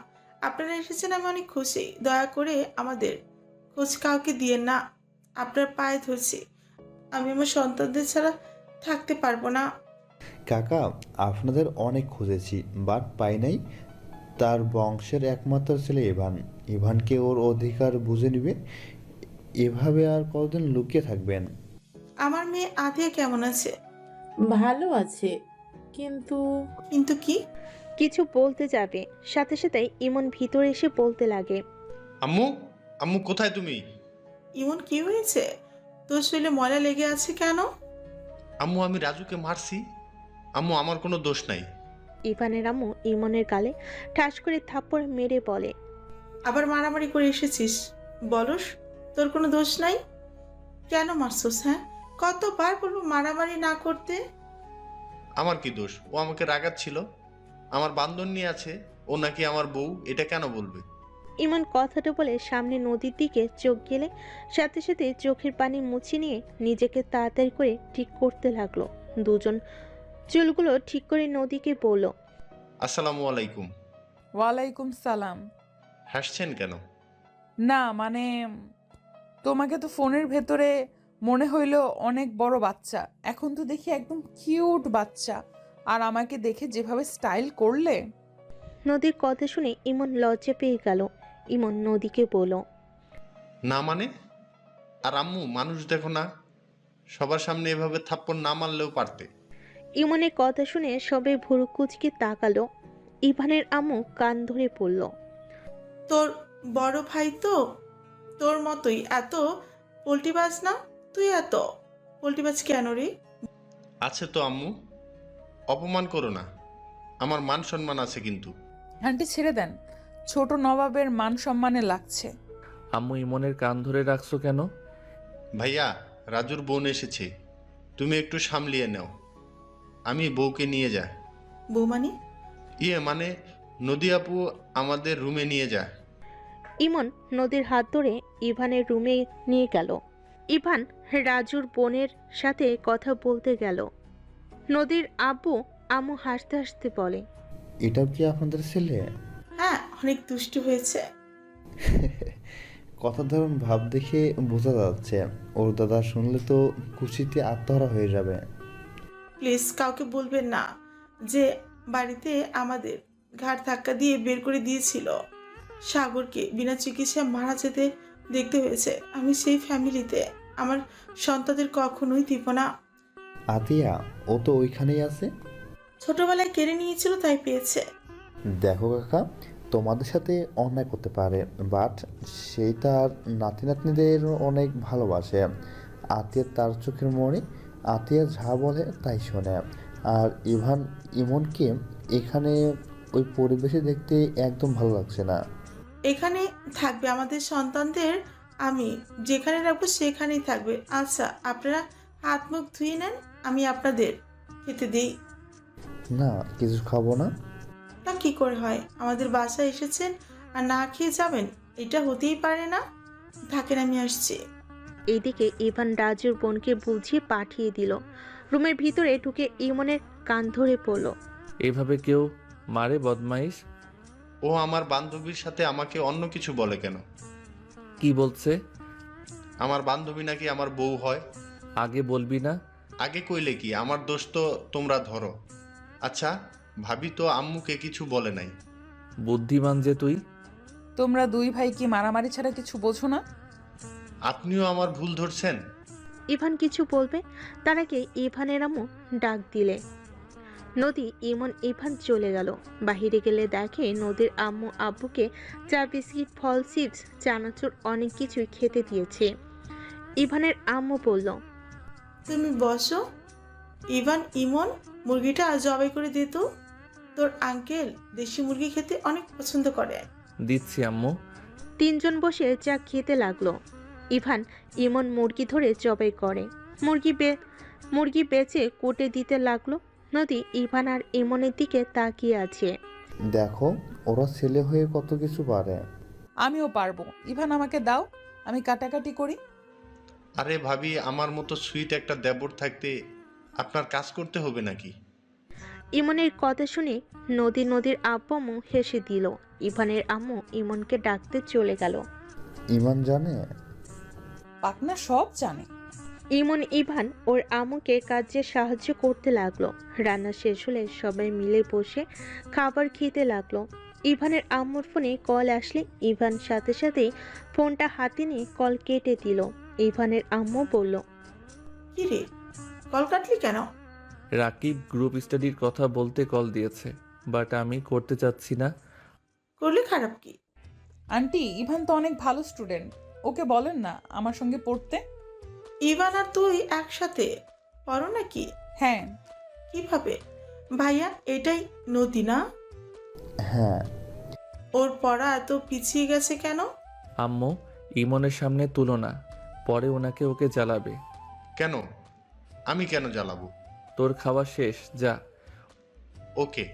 আপনারা এসেছেন, আমি অনেক খুশি। দয়া করে আমাদের খোঁজ কাউকে দিয়েন না, আপনার পায়ে ধরছি। আমি আমার সন্তানদের ছাড়া থাকতে পারবো না। কাকা, আপনাদের অনেক খুঁজেছি বাট পাই নাই। তার বংশের একমাত্র ছেলে ইভান। ইভানকে ওর অধিকার বুঝে নিবে। এভাবে আর কতদিন লুকিয়ে থাকবেন? আমার মেয়ে আধিয়া কেমন আছে? ভালো আছে, কিন্তু কিন্তু কি? কিছু বলতে যাবে সাথে সাথে ইমন ভিতরে এসে বলতে লাগে, আম্মু, আম্মু কোথায় তুমি? ইমন কি হয়েছে? তোর শরীরে ময়লা লেগে আছে কেন? আম্মু আমি রাজুকে মারছি। আম্মু আমার কোনো দোষ নাই। ইভানের আম্মু ইমনের গালে ঠাস করে থাপ্পড় মেরে বলে। আবার মারামারি করে এসেছিস? বলস তোর কোনো দোষ নাই? কেন মারছস? হ্যাঁ, কতবার বলবো মারামারি না করতে? আমার কি দোষ? ও আমাকে রাগাচ্ছিল। আমার বান্ধন নিয়ে আছে, ও নাকি আমার বউ, এটা কেন বলবে? ইমন কথাটা বলে সামনে নদীর দিকে চোখ গেলে সাথে সাথে চোখের পানি মুছে নিয়ে নিজেকে তাড়াতাড়ি করে ঠিক করতে লাগলো। দুজন চুলগুলো ঠিক করে নদীকে বলল। আসসালামু আলাইকুম। ওয়ালাইকুম সালাম। হাসছেন কেন? না মানে তোমাকে তো ফোনের ভেতরে মনে হইলো অনেক বড় বাচ্চা, এখন তো দেখি একদম কিউট বাচ্চা। আর আমাকে দেখে যেভাবে স্টাইল করলে। নদীর কথা শুনে ইমন লজ্জা পেয়ে গেল। ইমন নদীকে বলল। না মানে? আর আম্মু মানুষ দেখো না, সবার সামনে এভাবে থাপ্পড় না মারলেও পারতে। ইমনের কথা শুনে সবাই ভুরু কুচকে তাকালো। ইভানের আম্মু কান ধরে পড়ল। তোর বড় ভাই তো তোর মতোই এত পোল্টিবাজ না? তুই এত পোল্টিবাজ কেন রে? আছে তো আম্মু, অপমান করো না। আমার মান সম্মান আছে কিন্তু। আন্টি ছেড়ে দেন, ছোট নবাবের মান সম্মানে লাগছে। আম্মু ইমনের কান ধরে রাখছো কেন? ভাইয়া, রাজুর বোন এসেছে, তুমি একটু সামলিয়ে নাও। আমি বউকে নিয়ে যাই। বৌমানি? মানে নদী আপু আমাদের রুমে নিয়ে যায়। ইমন নদীর হাত ধরে ইভানের রুমে নিয়ে গেল। ইভান রাজুর বোনের সাথে কথা বলতে গেল। নদীর আব্বু আম্মু হাসতে হাসতে বলে। এটাও কি আপনাদের ছেলে? হ্যাঁ, অনেক দুষ্টু হয়েছে। কথার ধরুন ভাব দেখে বোঝা যাচ্ছে ওর দাদা শুনলে তো খুশিতে আত্মহারা হয়ে যাবে। প্লিজ কাউকে বলবেন না যে বাড়িতে আমাদের ঘাড় ধাক্কা দিয়ে বের করে দিয়েছিল। সাগরকে বিনা চিকিৎসায় মারা যেতে দেখতে হয়েছে। আমি সেই ফ্যামিলিতে আমার সন্তানদের কখনোই দিব না। আতিয়া, ও তো ওইখানেই আছে। ছোটবেলায় কেড়ে নিয়েছিল, তাই পেয়েছে। দেখো কাকা, তোমাদের সাথে অন্যায় করতে পারে, বাট সেই তার নাতি নাতনিদের অনেক ভালোবাসে। আতিয়া তার চোখের মনে, আতিয়া যা বলে তাই শোনে। আর ইমনকে এখানে ওই পরিবেশে দেখতে একদম ভালো লাগছে না। এখানে থাকবে আমাদের সন্তানদের, আমি যেখানে রাখবো সেখানেই থাকবে। আচ্ছা, আপনারা হাত মুখ ধুয়ে নেন, আমি আপনাদের খেতে দিই। না, কিছু খাবো না। তা কি করে হয়? আমাদের বাসায় এসেছেন আর না খেয়ে যাবেন? এটা হতেই পারে না। থাকেন, আমি আসছি। এইদিকে ইভান রাজুর বোনকে বুঝিয়ে পাঠিয়ে দিল। রুমের ভিতরে ঢুকে ইমনের কান ধরে পড়ল। এভাবে কেউ মারে বদমাইশ? ও আমার বান্ধবীর সাথে আমাকে অন্য কিছু বলে কেন? কি বলছে? আমার বান্ধবী নাকি আমার বউ হয়। আগে বলবি না? আগে কইলে কি, আমার দোষ তো তোমরা ধরো। আচ্ছা, ভাবি তো আম্মুকে কিছু বলে নাই। বুদ্ধিমান যে তুই। তোমরা দুই ভাই কি মারামারি ছাড়া কিছু বোঝো না? আপনিও আমার ভুল ধরছেন। ইভান কিছু বলবে তার আগে ইভানের আম্মু ডাক দিলে। নদী ইমন ইভান চলে গেল। বাহিরে গেলে দেখে নদীর আম্মু আব্বুকে চা, বিস্কিট, ফল, চিপস, চানাচুর অনেক কিছুই খেতে দিয়েছে। ইভানের আম্মু বলল। তুমি বসো। ইমন, মুরগিটা জবাই করে দে তো। তোর আঙ্কেল দেশি মুরগি খেতে অনেক পছন্দ করে। দিচ্ছি আম্মু। তিনজন বসে চা খেতে লাগলো। ইভান ইমন মুরগি ধরে জবাই করে। মুরগি বেচে কোটে দিতে লাগলো। নদী ইভান আর ইমনের দিকে তাকিয়ে আছে। দেখো, ওরা ছেলে হয়ে কত কিছু পারে। আমিও পারবো। ইভান আমাকে দাও, আমি কাটাকাটি করি। আরে ভাবি, আমার মতো সুইট একটা দেবর থাকতে আপনার কাজ করতে হবে নাকি? ইমনের কথা শুনে নদীর আব্বু আম্মু হেসে দিল। ইভানের আম্মু ইমনকে ডাকতে চলে গেল। ইমান জানে? পাকনা সব জানে। ইভান ওর আম্মুকে কাজে সাহায্য করতে লাগলো। রান্না শেষ হলে সবাই মিলে বসে খাবার খেতে লাগলো। ইভানের আম্মুর ফোনে কল আসলে ইভান সাথে সাথেই ফোনটা হাতে নিয়ে কল কেটে দিল। ইভানের আম্মু বলল। কি রে, কল কাটলি কেন? রাকিব গ্রুপ স্টাডির কথা বলতে কল দিয়েছে, বাট আমি করতে চাচ্ছি না। করলে খারাপ কি? আন্টি ইভান তো অনেক ভালো স্টুডেন্ট, ওকে বলেন না আমার সঙ্গে পড়তে। ইভান আর তুই একসাথে পড়ো নাকি? হ্যাঁ। কিভাবে? ভাইয়া, এটাই নদী না? হ্যাঁ। ওর পড়া এত পিছিয়ে গেছে কেন? আম্মু, ইমনের সামনে তুলো না, পরে ওনাকে ওকে জ্বালাবে। কেন? আমি কেন জ্বালাবো? তোর খাওয়া শেষ, যা। ওকে।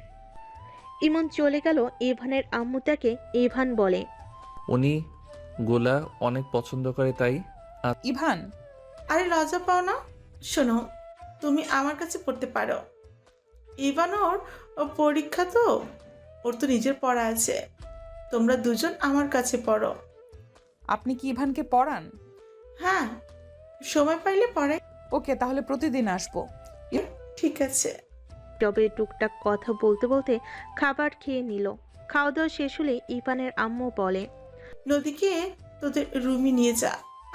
ইমন চলে গেল। ইভানের আম্মু তাকে ইভান বলে। উনি গোলা অনেক পছন্দ করে তাই। ইভান, আরে লজ্জা পাও না? শোনো, তুমি আমার কাছে পড়তে পারো। ইভান ওর পরীক্ষা তো, ওর তো নিজের পড়া আছে। তোমরা দুজন আমার কাছে পড়ো। আপনি কি ইভানকে পড়ান? হ্যাঁ, সময় পাইলে পড়াই। ওকে, তাহলে প্রতিদিন আসবো। ঠিক আছে। তবে টুকটাক কথা বলতে বলতে খাবার খেয়ে নিল। খাওয়া দাওয়া শেষ হলে ইভানের আম্মু বলে। নদীকে তোদের রুমে নিয়ে যা।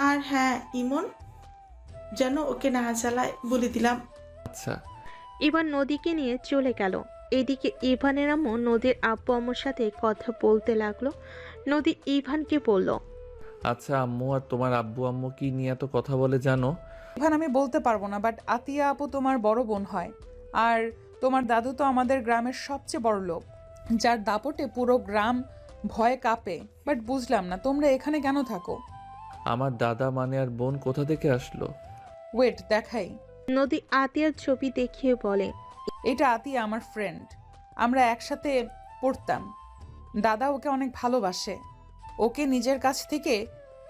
আর হ্যাঁ, ইমন যেন ওকে না জ্বালায় বলে দিলাম। আচ্ছা। ইভান নদীকে নিয়ে চলে গেল। এদিকে ইভানের আম্মু নদীর আব্বু আম্মুর সাথে কথা বলতে লাগলো। নদী ইভানকে বলল। আচ্ছা আম্মু, আর তোমার আব্বু আম্মু কি নিয়ে এত কথা বলে জানো? ইভান, আমি বলতে পারবো না, বাট আতিয়া আপু তোমার বড় বোন হয়। আর তোমার দাদু তো আমাদের গ্রামের সবচেয়ে বড় লোক, যার দাপটে পুরো গ্রাম ভয়ে কাঁপে। বাট বুঝলাম না তোমরা এখানে কেন থাকো। আমার দাদা মানে আর বোন কোথা থেকে আসলো? ওয়েট, দেখাই। নদী আতিয়ার ছবি দেখিয়ে বলে। এটা আতিয়া আমার ফ্রেন্ড, আমরা একসাথে পড়তাম। দাদা ওকে অনেক ভালোবাসে, ওকে নিজের কাছ থেকে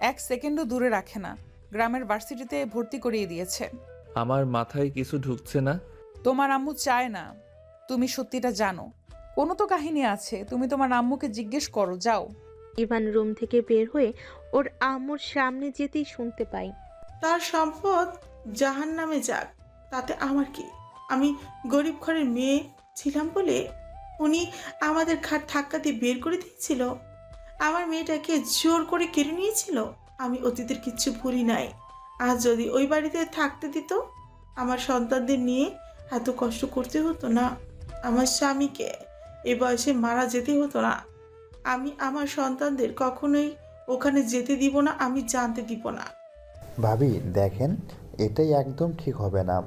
এক সেকেন্ডও দূরে রাখে না। গ্রামের ভার্সিটিতে ভর্তি করিয়ে দিয়েছে। আমার মাথায় কিছু ঢুকছে না। তোমার আম্মু চায় না তুমি সত্যিটা জানো। কোনো তো কাহিনী আছে, তুমি তোমার আম্মুকে জিজ্ঞেস করো, যাও। ইভান রুম থেকে বের হয়ে ওর আম্মুর সামনে যেতেই শুনতে পাই। তার সম্পদ জাহান নামে যাক, তাতে আমার কি? আমি গরিব ঘরের মেয়ে ছিলাম বলে উনি আমাদের ঘাট ধাক্কা দিয়ে বের করে দিয়েছিল। আমার মেয়েটাকে জোর করে কেড়ে নিয়েছিল। আমি অতীতের কিচ্ছু ভুলি নাই। আর যদি ওই বাড়িতে থাকতে দিত, আমার সন্তানদের নিয়ে এত কষ্ট করতে হতো না। আমার স্বামীকে এ বয়সে মারা যেতে হতো না। আমি আমার সন্তানদের কখনোই ওখানে যেতে দিব না, আমি জানতে দিব না। ভাবি দেখেন, এটাই একদম ঠিক হবে না।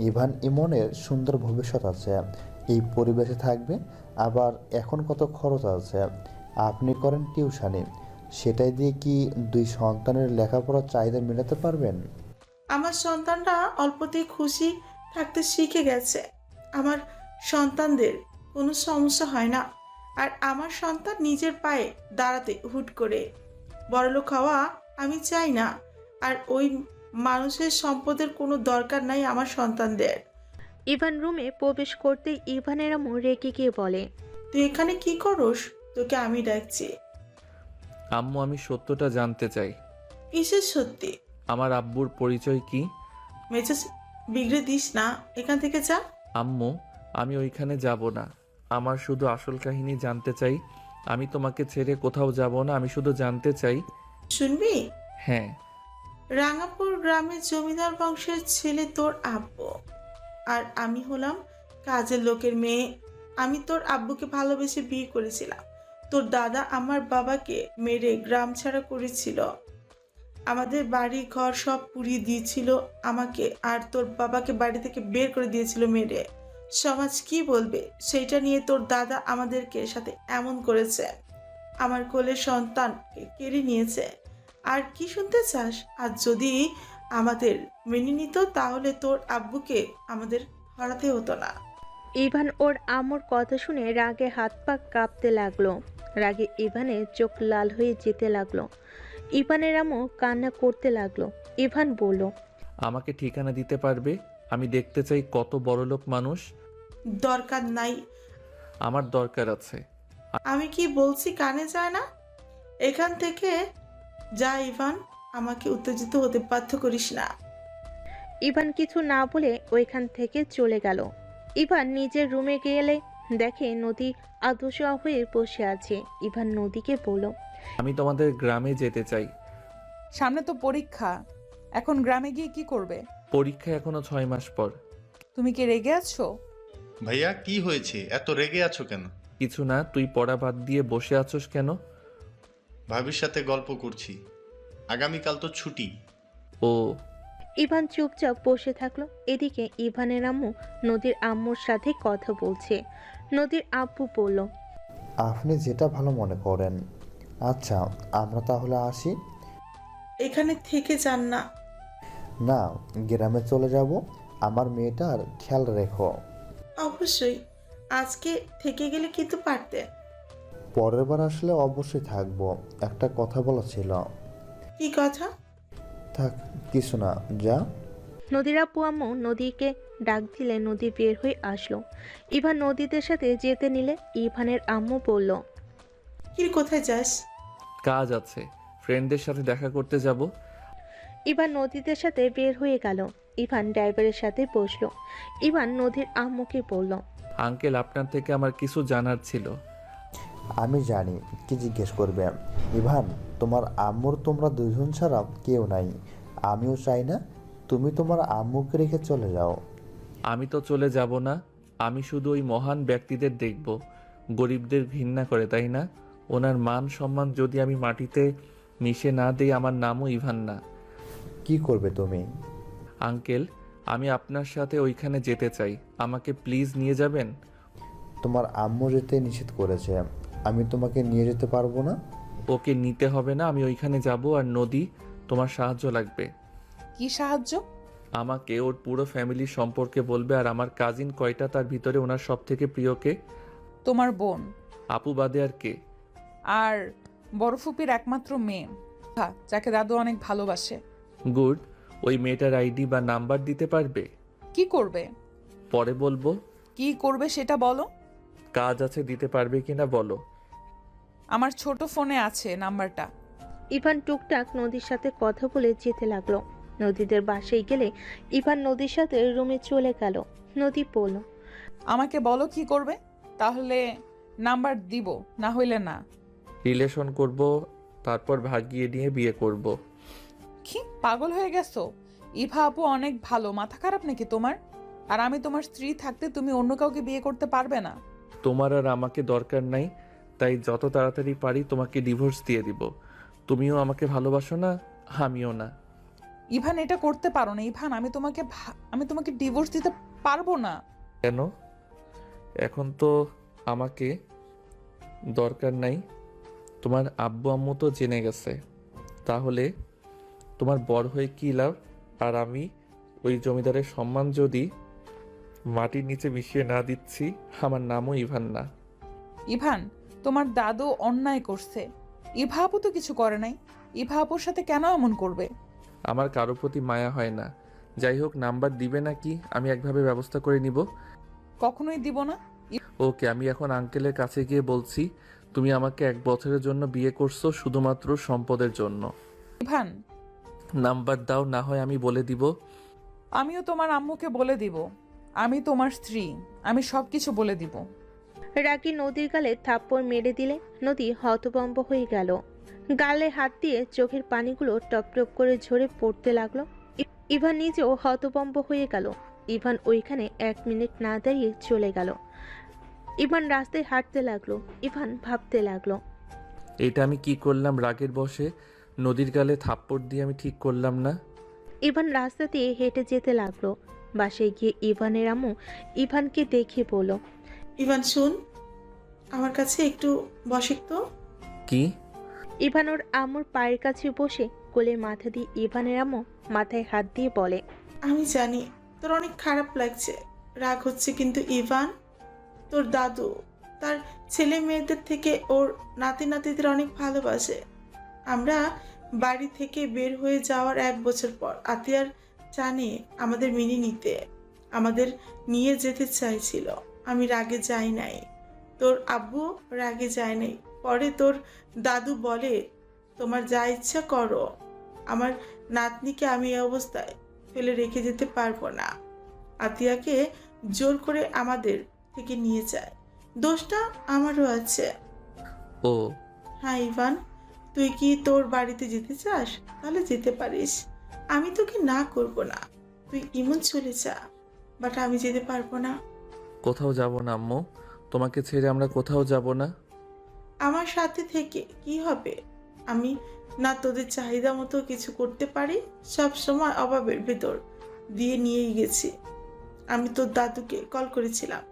ইভান ইমনের সুন্দর ভবিষ্যৎ আছে, এই পরিবেশে থাকবে। আবার এখন কত খরচ আছে। আপনি করেন টিউশনি, সেটাই দিয়ে কি দুই সন্তানের লেখাপড়ার চাহিদা মেটাতে পারবেন? আমার সন্তানরা অল্পতেই খুশি থাকতে শিখে গেছে। আমার সন্তানদের কোনো সমস্যা হয় না। আর আমার সন্তান নিজের পায়ে দাঁড়াতে হুট করে বড়লোক হওয়া আমি চাই না। আর ওই মানুষের সম্পদের কোনো দরকার নাই আমার সন্তানদের। ইভান রুমে প্রবেশ করতেই ইভানের আম্মু রেগে গিয়ে বলে। তুই এখানে কি করস? তোকে আমি ডাকছি। আম্মু, আমি সত্যটা জানতে চাই। কিসের সত্যি? আমার আব্বুর পরিচয় কি? মেজাজ বিগড়ে দিস না, এখান থেকে যা। আম্মু, আমি ওইখানে যাব না। আমার শুধু আসল কাহিনী জানতে চাই। আমি তোমাকে ছেড়ে কোথাও যাব না, আমি শুধু জানতে চাই। শুনবি? হ্যাঁ। রাঙাপুর গ্রামের জমিদার বংশের ছেলে তোর আব্বু, আর আমি হলাম কাজের লোকের মেয়ে। আমি তোর আব্বুকে ভালোবেসে বিয়ে করেছিলাম। তোর দাদা আমার বাবাকে মেরে গ্রাম ছাড়া করেছিল। আমাদের বাড়ি ঘর সব পুড়িয়ে দিয়েছিল আমাকে, আর তোর বাবাকে বাড়ি থেকে বের করে দিয়েছিল মেরে। সমাজ কি বলবে সেইটা নিয়ে তোর দাদা আমাদেরকে সাথে এমন করেছে। আমার কোলের সন্তানকে কেড়ে নিয়েছে। আর কি শুনতে চাস? আর যদি আমাদের মেনে নিত, তাহলে তোর আব্বুকে আমাদের হারাতে হতো না। ইভান ওর আম্মুর কথা শুনে রাগে হাত পা কাঁপতে লাগলো। রাগে ইভানের চোখ লাল হয়ে যেতে লাগলো। ইভানের আম্মু কান্না করতে লাগলো। ইভান বলল। আমাকে ঠিকানা দিতে পারবে? আমি দেখতে চাই কত বড়লোক মানুষ। দরকার নাই। আমার দরকার আছে। আমি কি বলছি কানে যায় না? এখান থেকে যা ইভান, আমাকে উত্তেজিত হতে বাধ্য করিস না। ইভান কিছু না বলে ওইখান থেকে চলে গেল। ইভান নিজের রুমে গেলে দেখে নদী আদশোয়া হয়ে বসে আছে। ইভান নদীকে বলল। আমি তোমাদের গ্রামে যেতে চাই। সামনে তো পরীক্ষা, এখন গ্রামে গিয়ে কি করবে? পরীক্ষা এখনো 6 মাস পর। তুমি কি রেগে আছো? ভাইয়া, কি হয়েছে? এত রেগে আছো কেন? কিছু না, তুই পড়া বাদ দিয়ে বসে আছোস কেন? ভাবির সাথে গল্প করছি। আগামীকাল তো ছুটি। ও ইভান চুপচাপ বসে থাকলো। এদিকে ইভানের আম্মু নদীর আম্মুর সাথে কথা বলছে। নদীর আব্বু বলল, আপনি যেটা ভালো মনে করেন। আচ্ছা, আমরা তাহলে আসি। এখানে থেকে যান না। না, গ্রামে চলে যাব। আমার মেয়েটার খেয়াল রেখো। অবশ্যই, আজকে থেকে গেলে কিন্তু পারতেন। পরের বার আসলে অবশ্যই থাকবো। একটা কথা বলা ছিল। কি কথা? থাক, কিছু না, যা। নদীর আব্বু আম্মু নদীকে ডাক দিলে নদী বের হয়ে আসলো। ইভান নদীদের সাথে যেতে নিলে ইভানের আম্মু বলল, কি কোথায় যাস? কাজ আছে, ফ্রেন্ডদের সাথে দেখা করতে যাব। ইভান নদীদের সাথে বের হয়ে গেল। ইভান ড্রাইভারের সাথে বসলো। ইভান নদীর আম্মুকে বলল, আঙ্কেল, আপনার থেকে আমার কিছু জানার ছিল। আমি জানি কি জিজ্ঞেস করবে। ইভান, তোমার আম্মুর তোমরা দুজন ছাড়া কেউ নাই। আমিও চাই না তুমি তোমার আম্মুকে রেখে চলে যাও। আমি তো চলে যাব না, আমি শুধু ওই মহান ব্যক্তিদের দেখব। গরিবদের ঘৃণা করে, তাই না? ওনার মান সম্মান যদি আমি মাটিতে মিশে না দিই, আমার নামও ইভান না। কি করবে তুমি? আঙ্কেল, আমি আপনার সাথে ওইখানে যেতে চাই, আমাকে প্লিজ নিয়ে যাবেন? তোমার আম্মু যেতে নিষেধ করেছে। আমি তোমাকে নিয়ে যেতে পারবো না। ওকে নিতে হবে না, আমি ওইখানে যাব। আর নদী, তোমার সাহায্য লাগবে। কি সাহায্য? আমাকে ওর পুরো ফ্যামিলির সম্পর্কে বলবে। আর আমার কাজিন কয়টা, তার ভিতরে ওনার সব থেকে প্রিয়কে? তোমার বোন আপু বাদে আর কে? আর বড় ফুপির একমাত্র মেয়ে, যাকে দাদু অনেক ভালোবাসে। গুড। ওই মেয়েটার আইডি বা নাম্বার দিতে পারবে? কি করবে? পরে বলবো। কি করবে সেটা বলো। কাজ আছে, দিতে পারবে কিনা বলো। আমার ছোট ফোনে আছে নাম্বারটা। ইভান টুকটাক নদীর সাথে কথা বলে যেতে লাগলো। নদীদের বাসায় গেলে ইভান নদীর সাথে রুমে চলে গেল। নদী বলল, আমাকে বলো কি করবে, তাহলে নাম্বার দিব, না হইলে না। রিলেশন করব, তারপর ভাগিয়ে নিয়ে বিয়ে করব। কি পাগল হয়ে গেছো? ইভা আপু অনেক ভালো, মাথা খারাপ নাকি তোমার? আর আমি তোমার স্ত্রী থাকতে তুমি অন্য কাউকে বিয়ে করতে পারবে না। তোমার আর আমাকে দরকার নাই, তাই যত তাড়াতাড়ি পারি তোমাকে ডিভোর্স দিয়ে দিব। তুমিও আমাকে ভালোবাসো না, আমিও না। ইভান, এটা করতে পারো না ইভান। আমি তোমাকে ডিভোর্স দিতে পারবো না। কেন? এখন তো আমাকে দরকার নাই, তোমার আব্বু আম্মু তো জেনে গেছে। তাহলে তোমার বড় হয়ে কী লাভ? আর আমি ওই জমিদারের সম্মান যদি মাটির নিচে মিশিয়ে না দিচ্ছি, আমার নামও ইভান না। ইভান, তোমার দাদু অন্যায় করছে। ইভা আপু তো কিছু করে নাই। ইভা আপুর সাথে কেন এমন করবে? আমার কারো প্রতি মায়া হয় না। যাই হোক, নাম্বার দিবে নাকি আমি একভাবে ব্যবস্থা করে নিব। কখনোই দিব না। ওকে, আমি এখন আঙ্কেলের কাছে গিয়ে বলছি তুমি আমাকে 1 বছরের জন্য বিয়ে করছো শুধুমাত্র সম্পদের জন্য। ইভান, নাম্বার দাও, না হয় আমি বলে দিব। আমিও তোমার আম্মুকে বলে দিব আমি তোমার স্ত্রী। আমি সবকিছু বলে দিব। রাগী নদীর গালে থাপ্পড় মেরে দিলে নদী হতভম্ব হয়ে গেল। গালে হাত দিয়ে চোখের পানিগুলো টপ টপ করে ঝরে পড়তে লাগলো। ইভান নিজেও হতভম্ব হয়ে গেল। ইভান ওইখানে 1 মিনিট না দাঁড়িয়ে চলে গেল। ইভান রাস্তায় হাঁটতে লাগলো। ইভান ভাবতে লাগলো, এটা আমি কি করলাম? রাগের বশে নদীর গালে থাপ্পড় দিয়ে আমি ঠিক করলাম না। ইভান রাস্তা দিয়ে হেঁটে যেতে লাগলো। বাসায় গিয়ে ইভানের আম্মু ইভানকে দেখে বলল, ইভান শুন, আমার কাছে একটু বসে তো। কি? ইভান ওর আম্মুর পায়ের কাছে বসে কোলে মাথা দিয়ে ইভানের আম্মু মাথায় হাত দিয়ে বলে, আমি জানি তোর অনেক খারাপ লাগছে, রাগ হচ্ছে, কিন্তু ইভান তোর দাদু তার ছেলে মেয়েদের থেকে ওর নাতি নাতিদের অনেক ভালোবাসে। আমরা বাড়ি থেকে বের হয়ে যাওয়ার 1 বছর পর আতিয়ার জানে আমাদের মেনে নিতে, আমাদের নিয়ে যেতে চাইছিল। আমি রাগে যাই নাই, তোর আব্বু রাগে যায় নাই। পরে তোর দাদু বলে তোমার যা ইচ্ছা করো, আমার নাতনিকে আমি এই অবস্থায় ফেলে রেখে যেতে পারবো না। আতিয়াকে জোর করে আমাদের থেকে নিয়ে যায়, দোষটা আমারও আছে। ও হ্যাঁ ইভান, তুই কি তোর বাড়িতে যেতে চাস? তাহলে যেতে পারিস, আমি তোকে না করব না। তুই ইমন চলে যা, বাট আমি যেতে পারবো না। কোথাও যাব না আম্মু, তোমাকে ছেড়ে আমরা কোথাও যাব না। আমার সাথে থেকে কি হবে? আমি না তোদের চাহিদা মতো কিছু করতে পারি, সব সময় অভাবের ভেতর দিয়ে নিয়েই গেছি। আমি তোর দাদুকে কল করেছিলাম,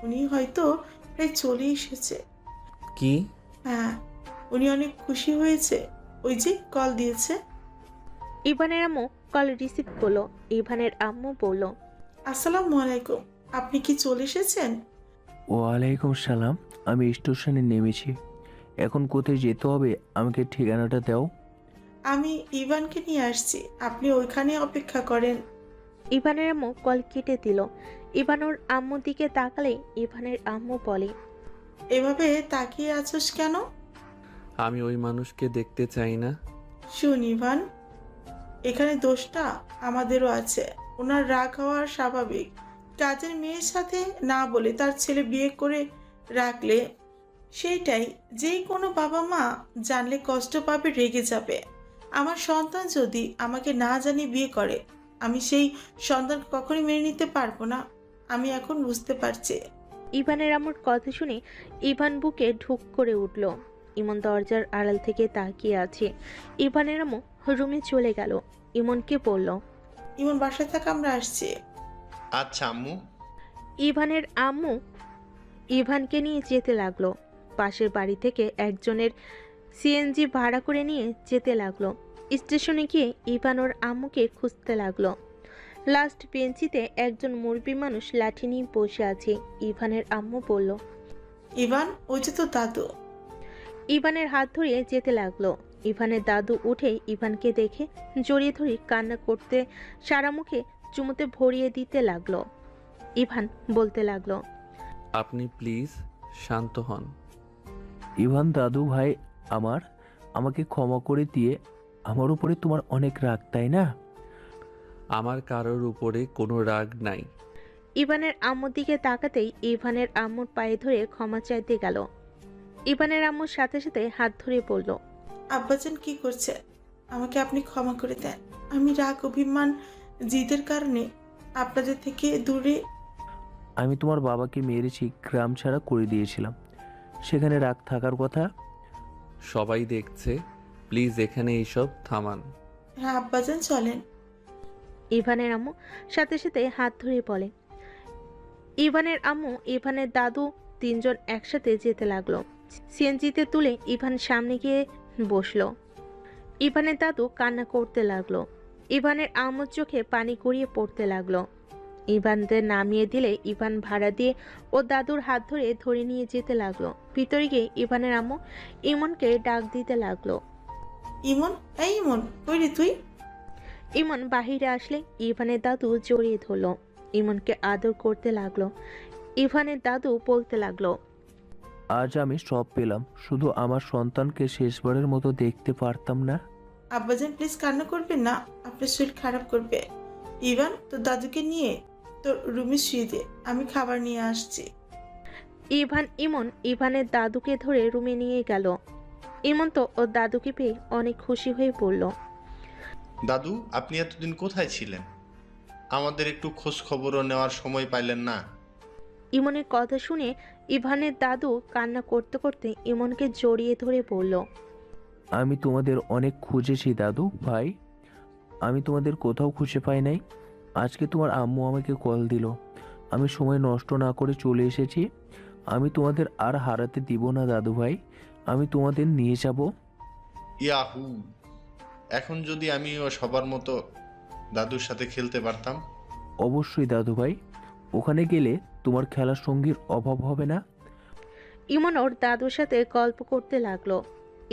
উনি হয়তো প্রায় চলে এসেছে। কি? হ্যাঁ, উনি অনেক খুশি হয়েছে, ওই যে কল দিয়েছে। ইভানের আম্মু কল রিসিভ করলো। ইভানের আম্মু বলল, আসসালামু আলাইকুম, আপনি কি চলে এসেছেন? ওয়ালাইকুম সালাম। আমি স্টেশনে নেমেছি। এখন কোথায় যেতে হবে আমাকে ঠিকানাটা দাও। আমি ইভানকে নিয়ে আসছি, আপনি ওইখানে অপেক্ষা করেন। ইভানের আম্মু কল কেটে দিল। ইভান ওর আম্মুর দিকে তাকালে ইভানের আম্মু বলে, এভাবে তাকিয়ে আছোস কেন? আমি ওই মানুষকে দেখতে চাই না। শুন ইভান, এখানে দোষটা আমাদেরও আছে। ওনার রাগ হওয়া স্বাভাবিক। কাজের মেয়ের সাথে না বলে তার ছেলে বিয়ে করে রাখলে সেইটাই যে কোনো বাবা মা জানলে কষ্ট পাবে, রেগে যাবে। আমার সন্তান যদি আমাকে না জানিয়ে বিয়ে করে, আমি সেই সন্তানকে কখনোই মেনে নিতে পারবো না। আমি এখন বুঝতে পারছি। ইভানের আম্মুর কথা শুনে ইভান বুকে ঢুক করে উঠল। ইমন দরজার আড়াল থেকে তাকিয়ে আছে। ইভানের আম্মু রুমে চলে গেল। ইমনকে বলল, ইমন বাসায় থাকা, আমরা আসছি। আচ্ছা আম্মু। ইভানের আম্মু ইভানকে নিয়ে যেতে লাগলো। পাশের বাড়ি থেকে একজনের সিএনজি ভাড়া করে নিয়ে যেতে লাগলো। স্টেশনে গিয়ে ইভান ওর আম্মুকে খুঁজতে লাগলো। লাস্ট বেঞ্চিতে একজন মুরব্বী মানুষ লাঠি নিয়ে বসে আছে। ইভানের আম্মু বলল, ইভান, ওই যে তো দাদু। ইভানের হাত ধরিয়ে যেতে লাগলো। ইভানের দাদু উঠে ইভানকে দেখে জড়িয়ে ধরে কান্না করতে, সারা মুখে চুমুতে ভরিয়ে দিতে লাগলো। ইভান বলতে লাগলো, আপনি প্লিজ শান্ত হন। ইভান দাদু ভাই আমার, আমাকে ক্ষমা করে দিয়ে। আমার উপরে তোমার অনেক রাগ, তাই না? আমার কারোর উপরে কোনো রাগ নাই। ইভানের আম্মুর দিকে তাকাতেই ইভানের আম্মুর পায়ে ধরে ক্ষমা চাইতে গেল। ইভানের আম্মুর সাথে সাথে হাত ধরে বলল, আব্বাজান কি করছে? আমাকে আপনি ক্ষমা করে দেন। আমি রাগ, অভিমান, জিদের কারণে আপনাদের থেকে দূরে। আমি তোমার বাবাকে মেরেছি, গ্রাম ছাড়া করে দিয়েছিলাম। সেখানে রাগ থাকার কথা। সবাই দেখছে, প্লিজ এখানে এইসব থামান। হ্যাঁ আব্বাজান, চলেন। ইভানের আম্মু সাথে সাথে হাত ধরে বলে। ইভানের আম্মু ইভানের দাদু তিনজন একসাথে যেতে লাগলো। সিএনজিতে তুলে ইভান সামনে গিয়ে বসলো। ইভানের দাদু কান্না করতে লাগলো। ইভানের আম্মুর চোখে পানি গড়িয়ে পড়তে লাগলো। ইভানদের নামিয়ে দিলে ইভান ভাড়া দিয়ে ও দাদুর হাত ধরে নিয়ে যেতে লাগলো। ভিতরে গিয়ে ইভানের আম্মু ইমনকে ডাক দিতে লাগলো। ইমন, এই ইমন, কই রে তুই? ইমন বাহিরে আসলে ইভানের দাদু জড়িয়ে ধরলো। ইমনকে আদর করতে লাগলো। ইভানের দাদু বলতে লাগলো, আজ আমি সব পেলাম, শুধু আমার সন্তানকে শেষবারের মতো দেখতে পারতাম না। আব্বাজান প্লিজ কান্না করবেন না, আপনার শরীর খারাপ করবে। ইভান, তোর দাদুকে নিয়ে তোর রুমে শুয়ে দে, আমি খাবার নিয়ে আসছি। ইমন ইভানের দাদুকে ধরে রুমে নিয়ে গেল। ইমন তো ওর দাদুকে পেয়ে অনেক খুশি হয়ে পড়ল। দাদু, আপনি এতদিন কোথায় ছিলেন? আমাদের একটু খোঁজ খবরও নেওয়ার সময় পাইলেন না। ইমনের কথা শুনে ইভানের দাদু কান্না করতে করতে ইমনকে জড়িয়ে ধরে বলল, আমি তোমাদের অনেক খুঁজেছি দাদু ভাই, আমি তোমাদের কোথাও খুঁজে পাই নাই। আজকে তোমার আম্মু আমাকে কল দিল, আমি সময় নষ্ট না করে চলে এসেছি। আমি তোমাদের আর হারাতে দিব না দাদু ভাই, আমি তোমাদের নিয়ে যাব। ইয়াহু, এখন যদি আমিও সবার মতো দাদুর সাথে খেলতে পারতাম। অবশ্যই দাদু ভাই, ওখানে গেলে তোমার খেলার সঙ্গীর অভাব হবে না। ইমন ওর দাদুর সাথে গল্প করতে লাগলো।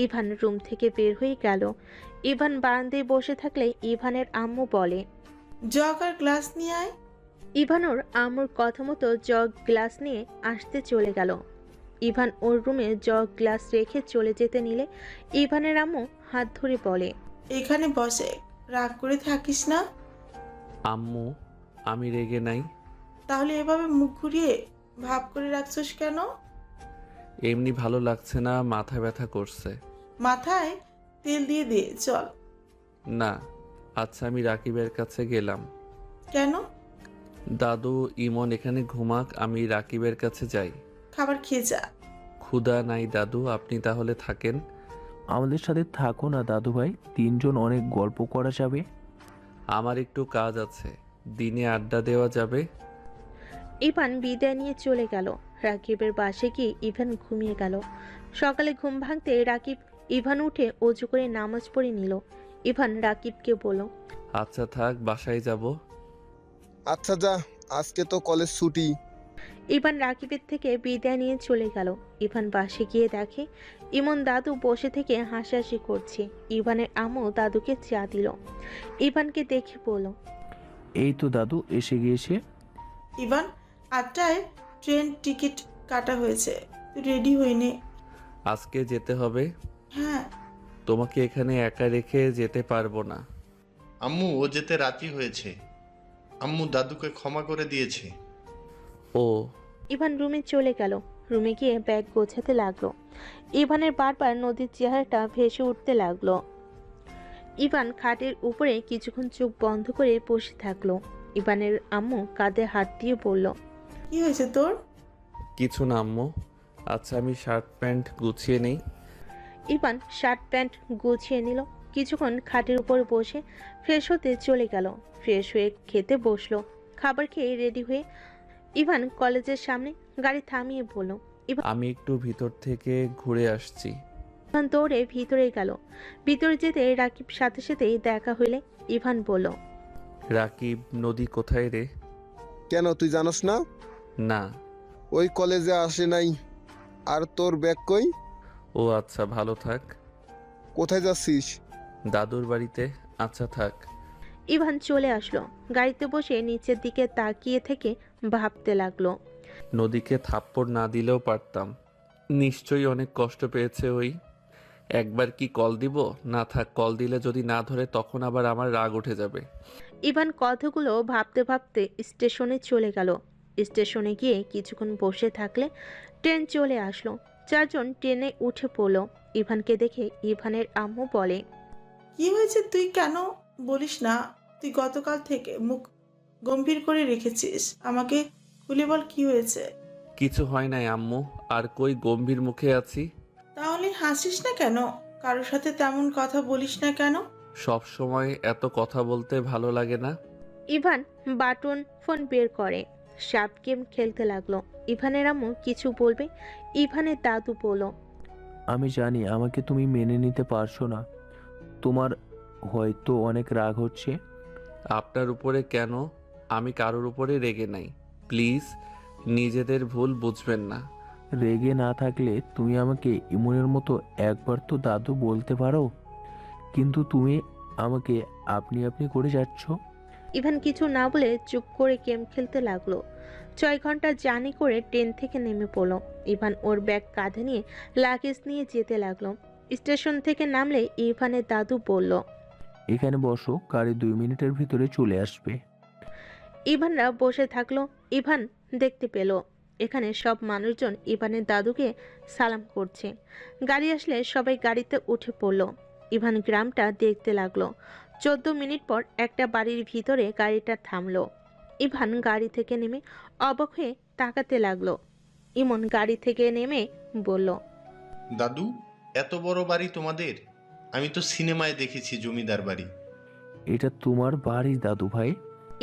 ইভান রুম থেকে বের হয়ে গেল। ইভান বারান্দায় বসে থাকলে ইভানের আম্মু বলে, জগ আর গ্লাস নিয়ে আয়। ইভান ওর আম্মুর কথা মতো জগ গ্লাস নিয়ে আসতে চলে গেল। ইভান ওর রুমে জগ গ্লাস রেখে চলে যেতে নিলে ইভানের আম্মু হাত ধরে বলে, এখানে বসে, রাগ করে থাকিস না। আম্মু, আমি রেগে নাই। তাহলে এভাবে মুখ ঘুরিয়ে ভাব করে রাখছস কেন? এমনি ভালো লাগছে না, মাথা ব্যথা করছে। মাথায় তেল দিয়ে দে, চল। না। আচ্ছা, আমি রাকিবের কাছে গেলাম। কেন? দাদু ইমন এখানে ঘুমাক, আমি রাকিবের কাছে যাই। খাবার খেয়ে যা। ক্ষুধা নাই দাদু, আপনি তাহলে থাকেন। আমাদের সাথে থাকো না দাদু ভাই, তিনজন অনেক গল্প করা যাবে। আমার একটু কাজ আছে, দিনে আড্ডা দেওয়া যাবে। ইভান বিদায় নিয়ে চলে গেল। রাকিবের বাসে গিয়ে ইভান ঘুমিয়ে গেল। সকালে ঘুম ভাঙতে রাকিব ইভান উঠে অজু করে নামাজ পড়ে নিল। ইভান রাকিবকে বলল, আচ্ছা থাক, বাসায় যাব। আচ্ছা যা, আজকে তো কলেজ ছুটি। ইভান রাকিবের থেকে বিদায় নিয়ে চলে গেল। ইভান বাসে গিয়ে দেখে ইমন দাদু বসে থেকে হাসাহাসি করছে। ইভানের আম্মু দাদুকে চা দিল। ইভানকে দেখে বলল, এই তো দাদু এসে গিয়েছে। ইভান, 8টায় ট্রেন টিকিট কাটা হয়েছে, তুই রেডি হয়ে নে। আজকে যেতে হবে? হ্যাঁ। তোমাকে এখানে একা রেখে যেতে পারবো না। আম্মু, ও যেতে রাজি হয়েছে। আম্মু দাদুকে ক্ষমা করে দিয়েছে। ও। ইভান রুমে চলে গেল। রুমে গিয়ে ব্যাগ গোছাতে লাগলো। ইভানের বারবার নদীর চেহারাটা ভেসে উঠতে লাগলো। ইভান খাটের উপরে কিছুক্ষণ চোখ বন্ধ করে বসে থাকলো। ইভানের আম্মু কাঁধে হাত দিয়ে বলল, কি হয়েছে তোর? কিছু না আম্মু। আচ্ছা আমি শার্ট প্যান্ট গুছিয়ে নেই। ইভান শার্ট প্যান্ট গুছিয়ে নিল। কিছুক্ষণ খাটের উপর বসে ফ্রেশ হতে চলে গেল। ফ্রেশ হয়ে খেতে বসলো। খাবার খেয়ে রেডি হয়ে ইভান কলেজের সামনে গাড়ি থামিয়ে বলল, আমি একটু ভিতর থেকে ঘুরে আসছি। ইভান দৌড়ে ভিতরে গেল। ভিতরে যেতে রাকিব সাথে সাথেই দেখা হইলে ইভান বলল, রাকিব, নদী কোথায় রে? কেন, তুই জানোস না? না। ওই কলেজে আসে নাই। আর তোর ব্যাগ কই? ও আচ্ছা, ভালো থাক। কোথায় যাচ্ছিস? দাদুর বাড়িতে। আচ্ছা থাক। ইভান চলে আসলো। গাড়িতে বসে নিচের দিকে তাকিয়ে থেকে ভাবতে লাগলো। নদীকে থাপ্পড় না দিলেও পারতাম। নিশ্চয়ই অনেক কষ্ট পেয়েছে ওই। একবার কি কল দিব? না থাক, কল দিলে যদি না ধরে তখন আবার আমার রাগ উঠে যাবে। ইভান কথাগুলো ভাবতে ভাবতে স্টেশনে চলে গেল। স্টেশনে গিয়ে কিছুক্ষণ বসে থাকলে ট্রেন চলে আসলো। চারজন ট্রেনে উঠে পড়লো। ইভানকে দেখে ইভানের আম্মু বলে, কি হয়েছে তুই কেন বলিস না? তুই গতকাল থেকে মুখ গম্ভীর করে রেখেছিস, আমাকে খুলে বল কি হয়েছে। কিছু হয় নাই আম্মু, আর কই গম্ভীর মুখে আছি। তাহলে হাসিস না কেন? কারোর সাথে তেমন কথা বলিস না কেন? সব সময় এত কথা বলতে ভালো লাগে না। ইভান বাটন ফোন বের করে সাপ গেম খেলতে লাগলো। ইভানের আম্মু কিছু বলবে, ইভানের দাদু বলল, আমি জানি আমাকে তুমি মেনে নিতে পারছো না, তোমার হয়তো অনেক রাগ হচ্ছে। আপনার উপরে কেন? আমি কারোর উপরে রেগে নাই। প্লিজ, নিজেদের ভুল বুঝবেন না। রেগে না থাকলে তুমি আমাকে ইমনের মতো একবার তো দাদু বলতে পারো, কিন্তু তুমি আমাকে আপনি আপনি করে যাচ্ছ। ইভান কিছু না বলে চুপ করে গেম খেলতে লাগলো। 6 ঘন্টা জার্নি করে ট্রেন থেকে নেমে পড়লো। ইভান ওর ব্যাগ কাঁধে নিয়ে লাগেজ নিয়ে যেতে লাগলো। স্টেশন থেকে নামলে ইভানের দাদু বলল, এখানে বসো, গাড়ি 2 মিনিটের ভিতরে চলে আসবে। ইভানরা বসে থাকলো। ইভান দেখতে পেল এখানে সব মানুষজন ইভানের দাদুকে সালাম করছে। গাড়ি আসলে সবাই গাড়িতে উঠে পড়লো। ইভান গ্রামটা দেখতে লাগলো। 14 মিনিট পর একটা বাড়ির ভিতরে গাড়িটা থামলো। ইভান গাড়ি থেকে নেমে অবাক হয়ে তাকাতে লাগলো। ইমন গাড়ি থেকে নেমে বলল, দাদু, এত বড় বাড়ি তোমাদের? আমি তো সিনেমায় দেখেছি জমিদার বাড়ি। এটা তোমার বাড়ি দাদু ভাই।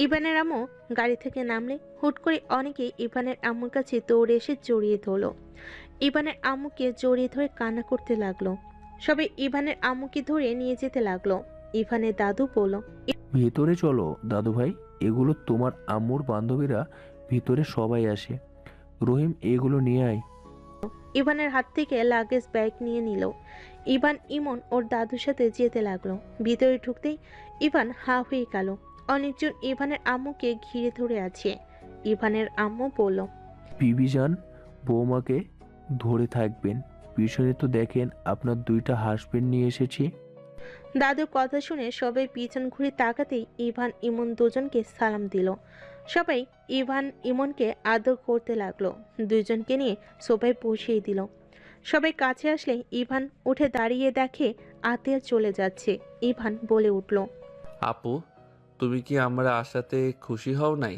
ইভানের আম্মু গাড়ি থেকে নামলে হুট করে অনেকে ইভানের আম্মুর কাছে দৌড়ে এসে জড়িয়ে ধরলো। ইভানের আম্মুকে জড়িয়ে ধরে কান্না করতে লাগলো। সবাই ইভানের আম্মুকে ধরে নিয়ে যেতে লাগলো। ইভানের দাদু বলল, ভিতরে চলো দাদু ভাই, এগুলো তোমার আম্মুর বান্ধবীরা, ভিতরে সবাই আসে। রহিম, এগুলো নিয়ে আয়। ইভানের হাত থেকে লাগেজ ব্যাগ নিয়ে নিল। ইভান ইমন ওর দাদুর সাথে যেতে লাগলো। ভিতরে ঢুকতেই ইভান হা হয়ে গেল। অনেকজন ইভানের আম্মুকে ঘিরে ধরে আছে। ইভানের আম্মু বলল, বিবিজান, বৌমাকে ধরে থাকবেন। পিছনে তো দেখেন আপনার 2টা হাসবেন্ড নিয়ে এসেছি। দাদুর কথা শুনে সবাই পিছন ঘুরে তাকাতেই ইভান ইমন দুজনকে সালাম দিল। সবাই ইভান ইমনকে আদর করতে লাগলো। দুজনকে নিয়ে সোফায় বসিয়ে দিল। সবাই কাছে আসলে ইভান উঠে দাঁড়িয়ে দেখে আতিয়া চলে যাচ্ছে। ইভান বলে উঠল, আপু, তুমি কি আমরা আসাতে খুশি হও নাই?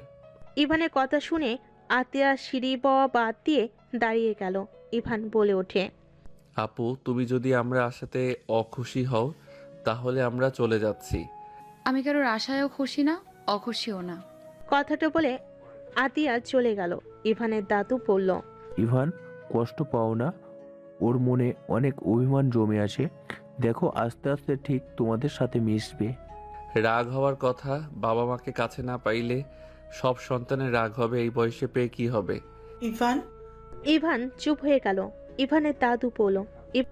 ইভানের কথা শুনে আতিয়া সিঁড়ি বাওয়া বাদ দিয়ে দাঁড়িয়ে গেল। ইভান বলে ওঠে, আপু, তুমি যদি আমরা আসাতে অখুশি হও তাহলে আমরা চলে যাচ্ছি। আমি কারোর আশায়ও খুশি না, অখুশিও না। কথাটা বলে আতিয়া চলে গেল। ইভানের দাদু বলল, ইভান, কষ্ট পাও না, ওর মনে অনেক অভিমান জমে আছে। দেখো আস্তে আস্তে ঠিক তোমাদের সাথে মিশবে। রাগ হওয়ার কথা, বাবা মাকে কাছে না পাইলে সব সন্তানের রাগ হবে, এই বয়সে পেয়ে কি হবে? ইভান, ইভান চুপ হয়ে গেল। ইভানের দাদু বলল,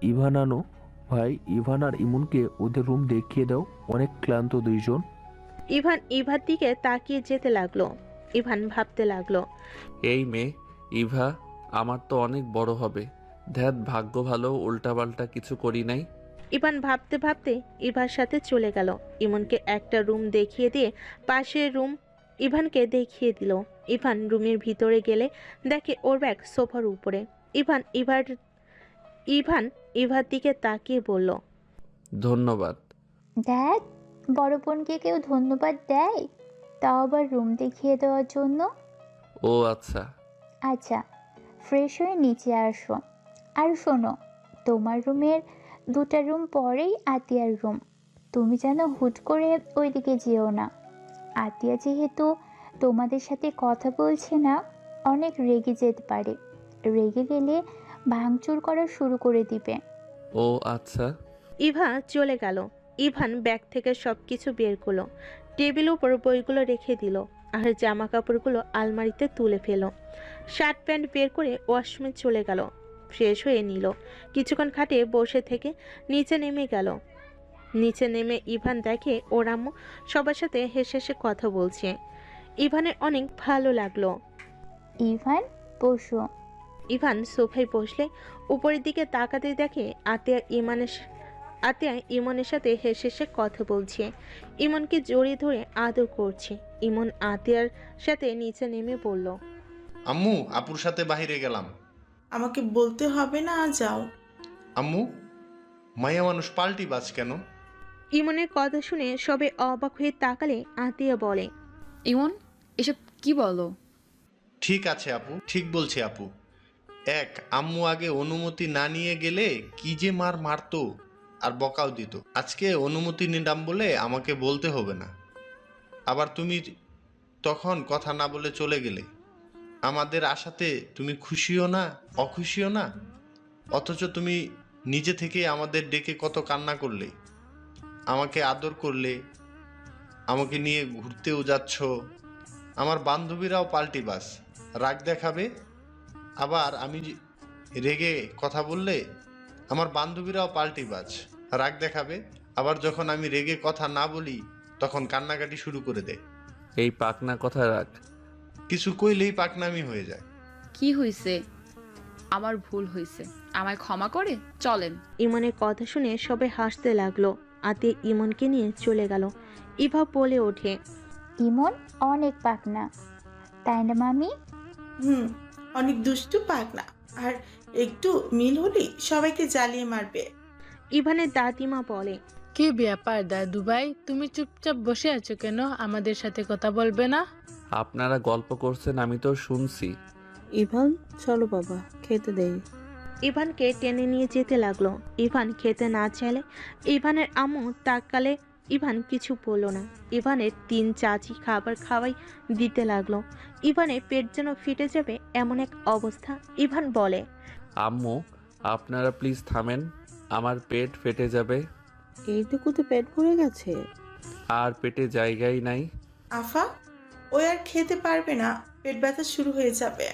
ইভান আনো ভাই, ইভান আর ইমনকে ওদের রুম দেখিয়ে দাও, অনেক ক্লান্ত দুইজন। ইভান ইভার দিকে তাকিয়ে যেতে লাগলো। ইভান ভাবতে লাগলো, এই মেয়ে ইভা আমার তো অনেক বড় হবে। ধ্যাত, ভাগ্য ভালো উল্টাপাল্টা কিছু করি নাই। ইভান ভাবতে ভাবতে ইভার সাথে চলে গেল। ইমনকে একটা রুম দেখিয়ে দিয়ে পাশের রুম ইভানকে দেখিয়ে দিল। ইভান রুমের ভিতরে গেলে দেখে ওর ব্যাগ সোফার উপরে। ইভান ইভার দিকে তাকিয়ে বলল, ধন্যবাদ। দেখ, বড় বোনকে কেউ ধন্যবাদ দেয়, তাও আবার রুম দেখিয়ে দেওয়ার জন্য। ও আচ্ছা। আচ্ছা, ফ্রেশ হয়ে নিচে আসো। আর শোনো, তোমার রুমের 2টা রুম পরেই আতিয়ার রুম। তুমি যেন হুট করে ওইদিকে যেও না। আতিয়া যেহেতু তোমাদের সাথে কথা বলছে না, অনেক রেগে যেতে পারে। রেগে গেলে ভাঙচুর করা শুরু করে দিবে। ও আচ্ছা। ইভা চলে গেল। ইভান ব্যাগ থেকে সবকিছু বের করলো, টেবিল উপর বইগুলো রেখে দিল, আর জামা কাপড়গুলো আলমারিতে তুলে ফেল। শার্ট প্যান্ট বের করে ওয়াশরুমে চলে গেল, ফ্রেশ হয়ে নিল। কিছুক্ষণ খাটে বসে থেকে নিচে নেমে গেল। নিচে নেমে ইভান দেখে ওর আম্মু সবার সাথে হেসে হেসে কথা বলছে। ইভানের অনেক ভালো লাগলো। ইভান, বসো। ইভান সোফায় বসলে উপরের দিকে তাকাতে দেখে আতিয়া ইমনের সাথে হেসে হেসে কথা বলছে। ইমনকে জড়িয়ে ধরে আদর করছে। ইমন আতিয়ার সাথে নিচে নেমে বলল, আম্মু, আপুর সাথে বাইরে গেলাম। আমাকে বলতে হবে না, যাও। আম্মু, মায়া মানুষ পাল্টি বাজ কেন? ইমনের কথা শুনে সবে অবাক হয়ে তাকালে আতিয়া বলে, ইমন, এসব কি বলো? ঠিক আছে আপু, ঠিক বলছে আপু। আম্মু আগে অনুমতি না নিয়ে গেলে কি যে মারতো আর বকাও দিত। আজকে অনুমতি নিলাম বলে আমাকে বলতে হবে না। আবার তুমি তখন কথা না বলে চলে গেলে। আমাদের আশাতে তুমি খুশিও না, অখুশিও না, অথচ তুমি নিজে থেকে আমাদের ডেকে কত কান্না করলে, আমাকে আদর করলে, আমাকে নিয়ে ঘুরতেও যাচ্ছ। আমার বান্ধবীরাও পাল্টি বাস, রাগ দেখাবে। আবার আমি রেগে কথা বললে আমার বান্ধবীরাও পাল্টি বাজ, রাগ দেখাবে। আবার যখন আমি রেগে কথা না বলি তখন কান্নাকাটি শুরু করে দেয়। এই পাকনা কথা রাখ। কিছু কইলেই পাকনামি হয়ে যায়। কি হইছে? আমার ভুল হইছে, আমায় ক্ষমা করে চলেন। ইমনের কথা শুনে সবে হাসতে লাগলো। আতিয়া ইমনকে নিয়ে চলে গেল। ইভা বলে ওঠে, ইমন অনেক পাকনা, তাই না মামি? অনেক দুষ্টু পাগলা, আর একটু মিল হলেই সবাইকে জ্বালিয়ে মারবে। ইভানের দাদিমা বলে, কি ব্যাপার দাদু ভাই, তুমি চুপচাপ বসে আছো কেন? আমাদের সাথে কথা বলবে না? আপনারা গল্প করছেন, আমি তো শুনছি। ইভান, চলো বাবা, খেতে দেই। ইভানকে টেনে নিয়ে যেতে লাগলো। ইভান খেতে না চাইলে ইভানের আম্মু তাকালে ইভান কিছু বলল না। ইভানের 3 চাচি খাবার খাওয়াই দিতে লাগলো। ইভানের পেট যেন ফেটে যাবে এমন এক অবস্থা। ইভান বলে, আম্মু, আপনারা প্লিজ থামেন, আমার পেট ফেটে যাবে। এইটুকুতে পেট ভরে গেছে? আর পেটে জায়গাই নাই। আফা, ওই আর খেতে পারবে না, পেট ব্যথা শুরু হয়ে যাবে।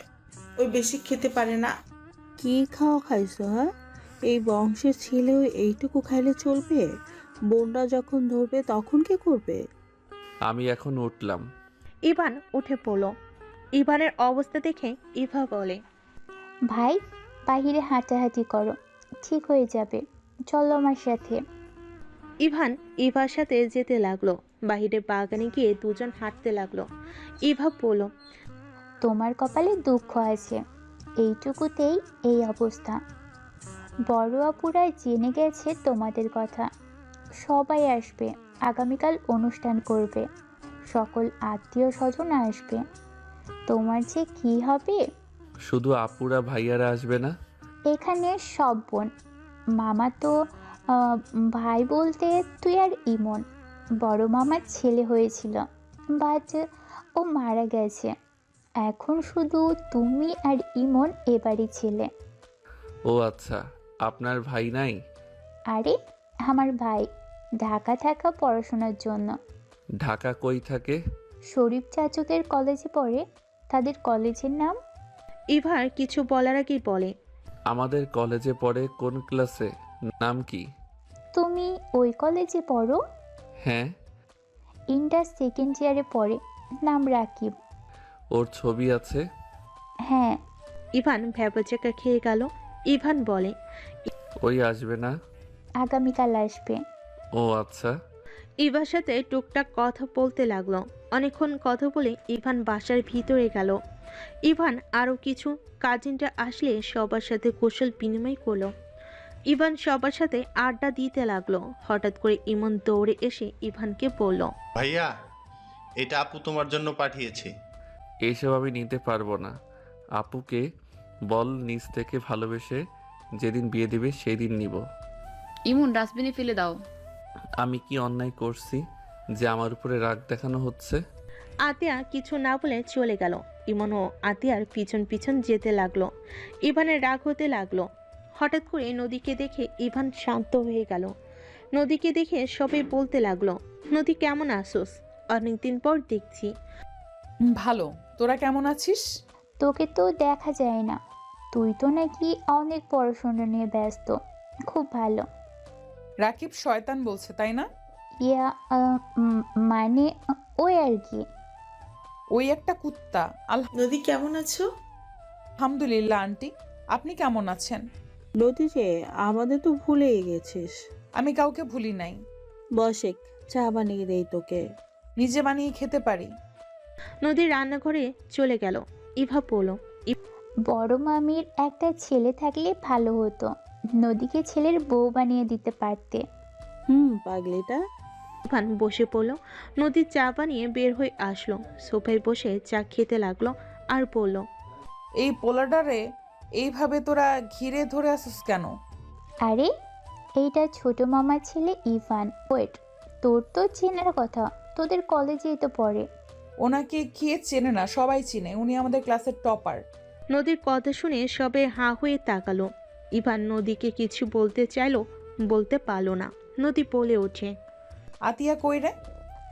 ওই বেশি খেতে পারে না। কি খাওয়া খাইছো? হ্যাঁ, এই বংশের ছেলেও এইটুকু খাইলে চলবে? বোনরা যখন ধরবে তখন কি করবে? আমি এখন উঠলাম। ইভান উঠে পড়ল। ইভানের অবস্থা দেখে ইভা বলে, ভাই, বাহিরে হাঁটাহাঁটি করো, ঠিক হয়ে যাবে। চলো আমার সাথে। ইভান ইভার সাথে যেতে লাগলো। বাহিরে বাগানে গিয়ে দুজন হাঁটতে লাগলো। ইভা বলল, তোমার কপালে দুঃখ আছে, এইটুকুতেই এই অবস্থা। বড় আপুরা জেনে গেছে তোমাদের কথা, সবাই আসবে। আগামীকাল অনুষ্ঠান করবে, সকল আত্মীয় স্বজন আসবে। তোমার যে কি হবে। শুধু আপুরা ভাইয়ারা আসবে না? এখানে সব বোন, মামা তো ভাই বলতে তুই আর ইমন। বড় মামার ছেলে হয়েছিল, বাট ও মারা গেছে। এখন শুধু তুমি আর ইমন এবারই ছেলে। ও আচ্ছা, আপনার ভাই নাই? আরে আমার ভাই ঢাকা থাকা পড়াশোনার জন্য। ঢাকা কই থাকে? শরীফ চাচুদের কলেজে পড়ে। তাদের কলেজের নাম? ইভার কিছু বলার আগেই বলে, আমাদের কলেজে পড়ে। কোন ক্লাসে? নাম কি? তুমি ওই কলেজে পড়ো? হ্যাঁ। ইন্টার সেকেন্ড ইয়ারে পড়ে। নাম রাকিব। ওর ছবি আছে? হ্যাঁ। ইভান ভ্যাবাচাকা খেয়ে গেল। ইভান বলে, ওই আসবে না? আগামীকাল আসবে। ও আচ্ছা। ইভার সাথে টুকটাক কথা বলতে লাগলো। অনেকক্ষণ কথা বলে ইভান বাসার ভিতরে গেল। ইভান আরও কিছু কাজিনরা আসলে সবার সাথে কৌশল বিনিময় করলো। ইভান সবার সাথে আড্ডা দিতে লাগলো। হঠাৎ করে ইমন দৌড়ে এসে ইভানকে বলল, ভাইয়া, এটা আপু তোমার জন্য পাঠিয়েছে। এইসব আমি নিতে পারবো না। আপুকে বল নিজ থেকে ভালোবেসে যেদিন বিয়ে দিবে সেই দিন নিব। ইমন, ডাস্টবিনে ফেলে দাও। আমি কি অন্যায় করছি যে আমার উপরে রাগ দেখানো হচ্ছে? আতিয়া কিছু না বলে চলে গেল। ইমন ও আতিয়ার পিছন পিছন যেতে লাগলো। ইভানের রাগ হতে লাগলো। হঠাৎ করে নদীকে দেখে ইভান শান্ত হয়ে গেল। নদীকে দেখে সবাই বলতে লাগলো, নদী কেমন আসোস? অনেকদিন পর দেখছি। ভালো। তোরা কেমন আছিস? তোকে তো দেখা যায় না। তুই তো নাকি অনেক পড়াশোনা নিয়ে ব্যস্ত। খুব ভালো। রাকিব শয়তান বলছে তাই না? ইয়া মানে ওই আর কি। ওই একটা কুত্তা। নদী কেমন আছো? আলহামদুলিল্লাহ আন্টি, আপনি কেমন আছেন? নদী যে আমাদের তো ভুলেই গেছিস। আমি কাউকে ভুলি নাই। বসেক, চা বানিয়ে দেই তোকে। নিজে বানিয়ে খেতে পারি। নদীর রান্নাঘরে চলে গেল। ইভা বলল, বড় মামির একটা ছেলে থাকলে ভালো হতো। নদীকে ছেলের বউ বানিয়ে দিতে পারতে। পাগলিটা। ইভান বসে পড়ল। নদীর চা বানিয়ে বের হয়ে আসলো। সোফায় বসে চা খেতে লাগলো আর বলল, এই পোলাডারে এইভাবে তোরা ঘিরে ধরে আসিস কেন? আরে এইটা ছোট মামার ছেলে ইভান। ওয়েট, তোর তো চেনার কথা, তোদের কলেজেই তো পড়ে। ওনাকে কে চেনে না? সবাই চিনে। উনি আমাদের ক্লাসের টপার। নদীর কথা শুনে সবে হাঁ হয়ে তাকালো। ইভান নদীকে কিছু বলতে চাইলো, বলতে পারলো না। নদী বলে ওঠে, আতিয়া কই রে?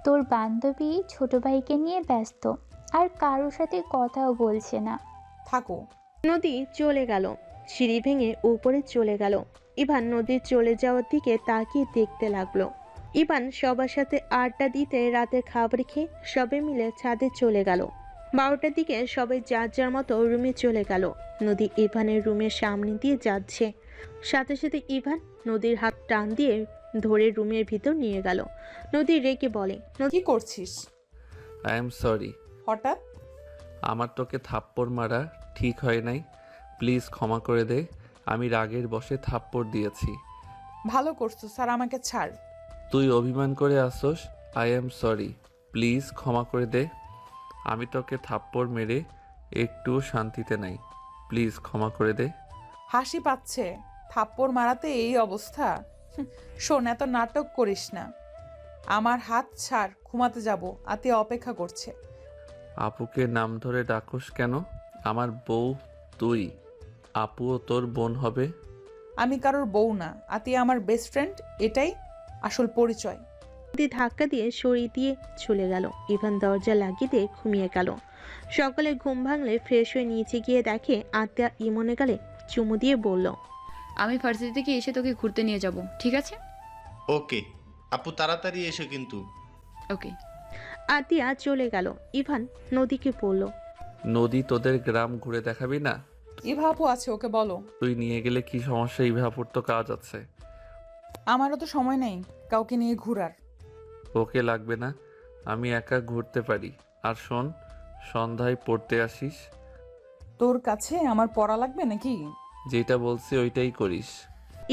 তোর বান্ধবী ছোট ভাইকে নিয়ে ব্যস্ত, আর কারোর সাথে কথাও বলছে না। থাকো। নদী চলে গেল। সিঁড়ি ভেঙে উপরে চলে গেল। ইভান নদীর চলে যাওয়ার দিকে তাকিয়ে দেখতে লাগলো। ইভান সবার সাথে আড্ডা দিতে রাতের খাবার খেয়ে সবে মিলে ছাদে চলে গেল। 12টার দিকে সবাই যার যার মতো রুমে চলে গেল। নদী ইভানের রুমের সামনে দিয়ে যাচ্ছে। সাথে সাথে ইভান নদীর হাত টান দিয়ে ধরে রুমের ভিতর নিয়ে গেল। নদী রেগে বলে, কি করছিস? I am sorry. হঠাৎ? আমার তোকে থাপ্পড় মারা ঠিক হয় নাই। প্লিজ ক্ষমা করে দে। আমি রাগের বশে থাপ্পড় দিয়েছি। ভালো করছো স্যার, আমাকে ছাড়। তুই অভিমান করে আসোস। আই এম সরি, প্লিজ ক্ষমা করে দে। আমি তোকে থাপ্পড় মেরে একটুও শান্তিতে নাই। প্লিজ ক্ষমা করে দে। হাসি পাচ্ছে। থাপ্পড় মারাতে এই অবস্থা? শোন, এত নাটক করিস না। আমার হাত ছাড়, ঘুমাতে যাব। আতিয়া অপেক্ষা করছে। আপুকে নাম ধরে ডাকোস কেন? আমার বউ তুই। আপুও তোর বোন হবে। আমি কারোর বউ না, আতিয়া আমার বেস্ট ফ্রেন্ড। এটাই আসল পরিচয়। নদী ধাক্কা দিয়ে সরিয়ে দিয়ে চলে গেল। ইভান দরজা লাগিয়ে দিয়ে ঘুমিয়ে গেল। সকালে ঘুম ভাঙলে ফ্রেশ হয়ে নিচে গিয়ে দেখে আত্মা ইমনে গালে চুমু দিয়ে বলল, আমি ভার্সিটি থেকে এসে তোকে ঘুরতে নিয়ে যাব, ঠিক আছে? ওকে আপু, তাড়াতাড়ি এসো কিন্তু। ওকে। আতিয়া চলে গেল। ইভান নদীকে বলল, নদী, তোদের গ্রাম ঘুরে দেখাবি না? ইভাপু আছে, ওকে বলো। তুই নিয়ে গেলে কি সমস্যা? ইভাপুর তো কাজ আছে। আমারও তো সময় নেই কাউকে নিয়ে ঘুরার। ওকে লাগবে না, আমি একা ঘুরতে পারি। আর শোন, সন্ধ্যায় পড়তে আসিস। তোর কাছে আমার পড়া লাগবে নাকি? যেটা বলছি ওইটাই করিস।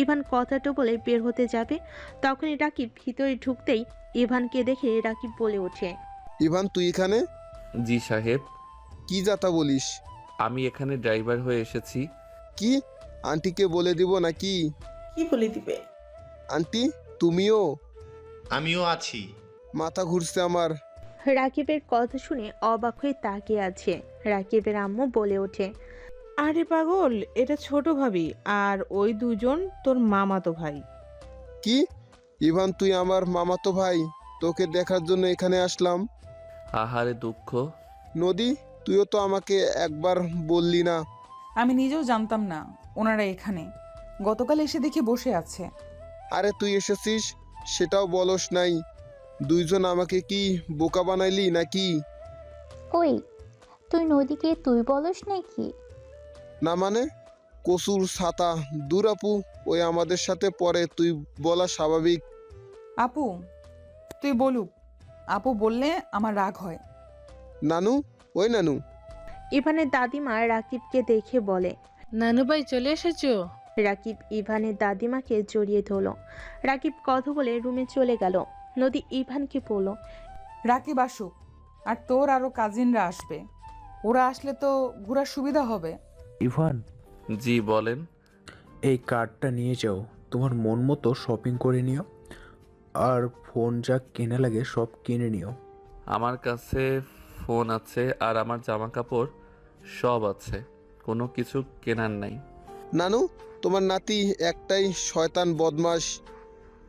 ইভান কথাটা বলে বের হতে যাবে, তখনই রাকিব ভিতরে ঢুকতেই ইভানকে দেখে রাকিব বলে ওঠে, ইভান, তুই এখানে? জি সাহেব। কি যাতা বলিস? আমি এখানে ড্রাইভার হয়ে এসেছি। কি? আন্টিকে বলে দিব নাকি? কি বলে দিবে। আন্টি তুমিও? আমিও আছি। মাথা ঘুরছে আমার। রাকিবের কথা শুনে অবাক হয়ে তাকিয়ে আছে। রাকিবের আম্মু বলে ওঠে, আরে পাগল, এটা ছোট ভাবি আর ওই দুজন তোর মামাতো ভাই। কি? ইভান তুই আমার মামাতো ভাই? তোকে দেখার জন্য এখানে আসলাম। আহারে দুঃখ। নদী, তুইও তো আমাকে একবার বললি না। আমি নিজেও জানতাম না ওনারা এখানে। গতকাল এসে দেখি বসে আছে। আরে তুই এসেছিস সেটাও বলস নাই। দুইজন আমাকে কি বোকা বানাইলি নাকি? ওই, তুই নদীকে তুই বলস নাকি? না মানে? কসুর ছাতা দূর আপু, ওই আমাদের সাথে পরে তুই বলা স্বাভাবিক। আপু তুই বলুক, আপু বললে আমার রাগ হয়। নানু, ওই নানু। ইভানের দাদিমা রাকিবকে দেখে বলে, নানু ভাই চলে এসেছো? রাকিব ইভানের দাদিমাকে জড়িয়ে ধরল। রাকিব কথা বলে রুমে চলে গেল। নদী ইভানকে বলল, রাকিব আসুক, আর তোর আরো কাজিনরা আসবে। ওরা আসলে তো ঘোরার সুবিধা হবে। ইভান, জি বলেন। এই কার্ডটা নিয়ে যাও, তোমার মন মতো শপিং করে নিও, আর ফোন যা কেনা লাগে সব কিনে নিও। আমার কাছে ফোন আছে আর আমার জামা কাপড় সব আছে, কোনো কিছু কেনার নাই। নানু, তোমার নাতি একটাই শয়তান বদমাস,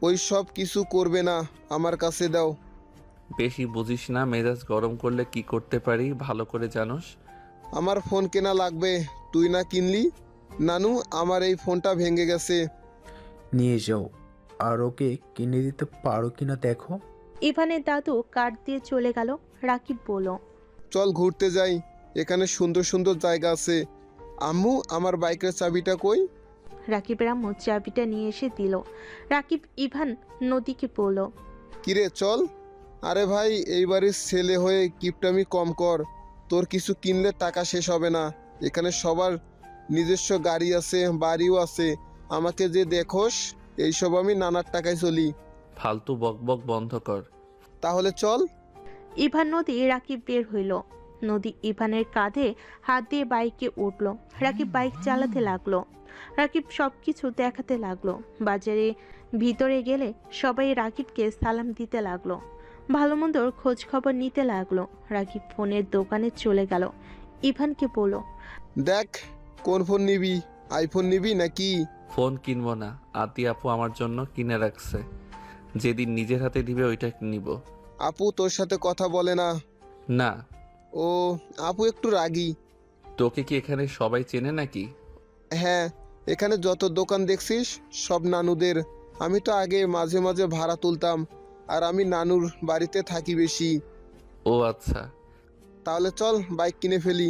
ওই সব কিছু করবে না, আমার কাছে দাও। বেশি বুঝিস না, মেজাজ গরম করলে কি করতে পারি ভালো করে জানোস। আমার ফোন কেনা লাগবে, তুই না কিনলি? নানু, আমার এই ফোনটা ভেঙে গেছে। নিয়ে যাও, আর ওকে কিনে দিতে পারো কিনা দেখো। ইভানের দাদু কার্ড দিয়ে চলে গেল। রাকিব বলল, চল ঘুরতে যাই, এখানে সুন্দর সুন্দর জায়গা আছে। আম্মু, আমার বাইকের চাবিটা কই? রাকিবের আম্মু চাবিটা নিয়ে এসে দিল। রাকিব ইভান নদীকে বলল, কিরে চল। আরে ভাই, এই বাড়ির ছেলে হয়ে কিপটামি কম কর। তোর কিছু কিনলে টাকা শেষ হবে না। এখানে সবার নিজস্ব গাড়ি আছে, বাড়িও আছে। আমাকে যে দেখোস, এইসব আমি নানার টাকায় চলি। ফালতু বকবক বন্ধ কর। তাহলে চল। ইভান নদী রাকিব বের হইল। নদী ইভানের কাঁধে হাত দিয়ে বাইকে উঠল। রাকিব বাইক চালাতে লাগলো। রাকিব সবকিছু দেখাতে লাগলো। বাজারে ভিতরে গেলে সবাই রাকিবকে সালাম দিতে লাগলো, ভালো মন্দর খোঁজ খবর নিতে লাগলো। রাকিব ফোনের দোকানে চলে গেল। ইভানকে বলল, দেখ কোন ফোন নিবি, আইফোন নিবি নাকি? ফোন কিনবো না, আতি আপু আমার জন্য কিনে রাখছে, যেদিন নিজের হাতে দিবে ওইটা নিব। আপু তোর সাথে কথা বলে না? না। ও, আপু একটু রাগী। তোকে কি এখানে সবাই চেনে নাকি? হ্যাঁ, এখানে যত দোকান দেখছিস সব নানুদের। আমি তো আগে মাঝে মাঝে ভাড়া তুলতাম, আর আমি নানুর বাড়িতে থাকি বেশি। ও আচ্ছা। তাহলে চল বাইক কিনে ফেলি।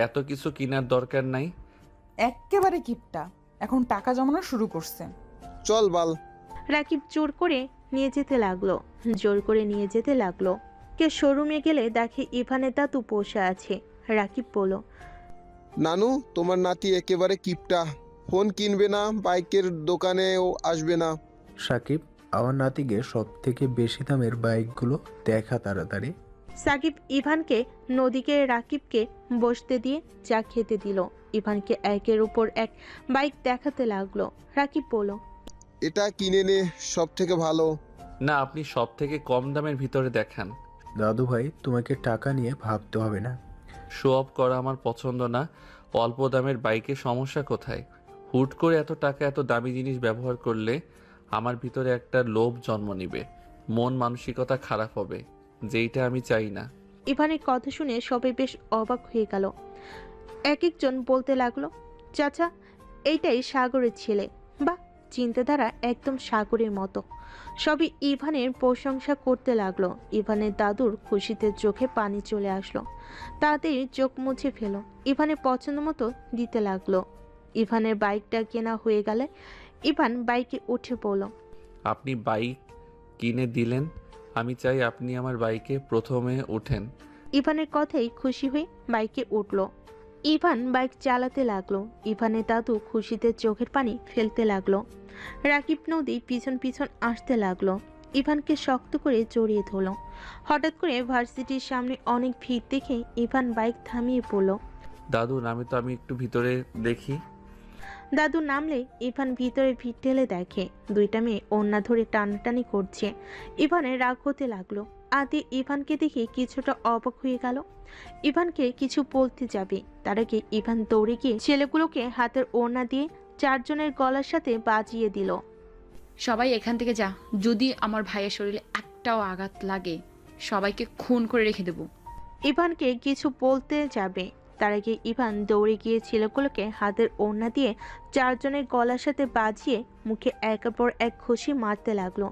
এত কিছু কেনার দরকার নাই। এক্কেবারে কিপটা, এখন টাকা জমানো শুরু করছে। চল বাল। রাকিব জোর করে নিয়ে যেতে লাগলো। জোর করে নিয়ে যেতে লাগলো। কে শোরুমে গেলে দেখে ইভানের দাদু বসে আছে। রাকিব বলল, নানু, তোমার নাতি একেবারে কিপটা, ফোন কিনবে না, বাইকের দোকানেও আসবে না। সাকিব, আমার নাতিকে সব থেকে বেশি দামের বাইকগুলো দেখা তাড়াতাড়ি। সাকিব ইভানকে নদীকে রাকিবকে বসতে দিয়ে চা খেতে দিল। ইভানকে একের উপর এক বাইক দেখাতে লাগলো। রাকিব বলল, এটা কিনে নে, সব থেকে ভালো। না, আপনি সব থেকে কম দামের ভিতরে দেখান। দাদু ভাই, তোমাকে টাকা নিয়ে ভাবতে হবে না। শো অফ করা আমার পছন্দ না। অল্প দামের বাইকে সমস্যা কোথায়? হুট করে এত টাকা এত দামি জিনিস ব্যবহার করলে আমার ভিতরে একটা লোভ জন্ম নিবে, মন মানসিকতা খারাপ হবে, যেইটা আমি চাই না। ইভানের কথা শুনে সবাই বেশ অবাক হয়ে গেল। এক একজন বলতে লাগলো, চাচা এইটাই সাগরের ছেলে, বা চিন্তাধারা একদম সাগরের মতো। সবই ইভানের প্রশংসা করতে লাগলো। ইভানের দাদুর খুশিতে চোখে পানি চলে আসলো। তাড়াতাড়ি চোখ মুছে ফেলো। ইভানের পছন্দ মতো দিতে লাগলো। ইভানের বাইকটা কেনা হয়ে গেলে ইভান বাইকে উঠে পড়ল। আপনি বাইক কিনে দিলেন, আমি চাই আপনি আমার বাইকে প্রথমে ওঠেন। ইভানের কথাই খুশি হয়ে বাইকে উঠল। ইভান বাইক চালাতে লাগলো। ইভানের দাদু খুশিতে চোখের পানি ফেলতে লাগলো। রাকিব নদী পিছন পিছন আসতে লাগলো। ইভানকে শক্ত করে জড়িয়ে ধরল। হঠাৎ করে ভার্সিটির সামনে অনেক ভিড় দেখে ইভান বাইক থামিয়ে পড়ল। দাদু, আমি একটু ভিতরে দেখি। দাদু নামলে ইভান ভিতরে ভিড় ঠেলে দেখে দুইটা মেয়ে ওড়না ধরে টানাটানি করছে। ইভানের রাগ হতে লাগলো। আদি ইভানকে দেখে কিছুটা অবাক হয়ে গেল। ইভানকে কিছু বলতে যাবে, তার আগে ইভান দৌড়ে গিয়ে ছেলেগুলোকে হাতের ওড়না দিয়ে চারজনের গলার সাথে বাজিয়ে দিল। সবাই এখান থেকে যা, যদি আমার ভাইয়ের শরীরে একটাও আঘাত লাগে সবাইকে খুন করে রেখে দেবো। ইভানকে কিছু বলতে যাবে, তার আগে ইভান দৌড়ে গিয়ে ছেলেগুলোকে হাতের ওড়না দিয়ে চারজনের গলার সাথে বাজিয়ে মুখে একের পর এক ঘুষি মারতে লাগলো।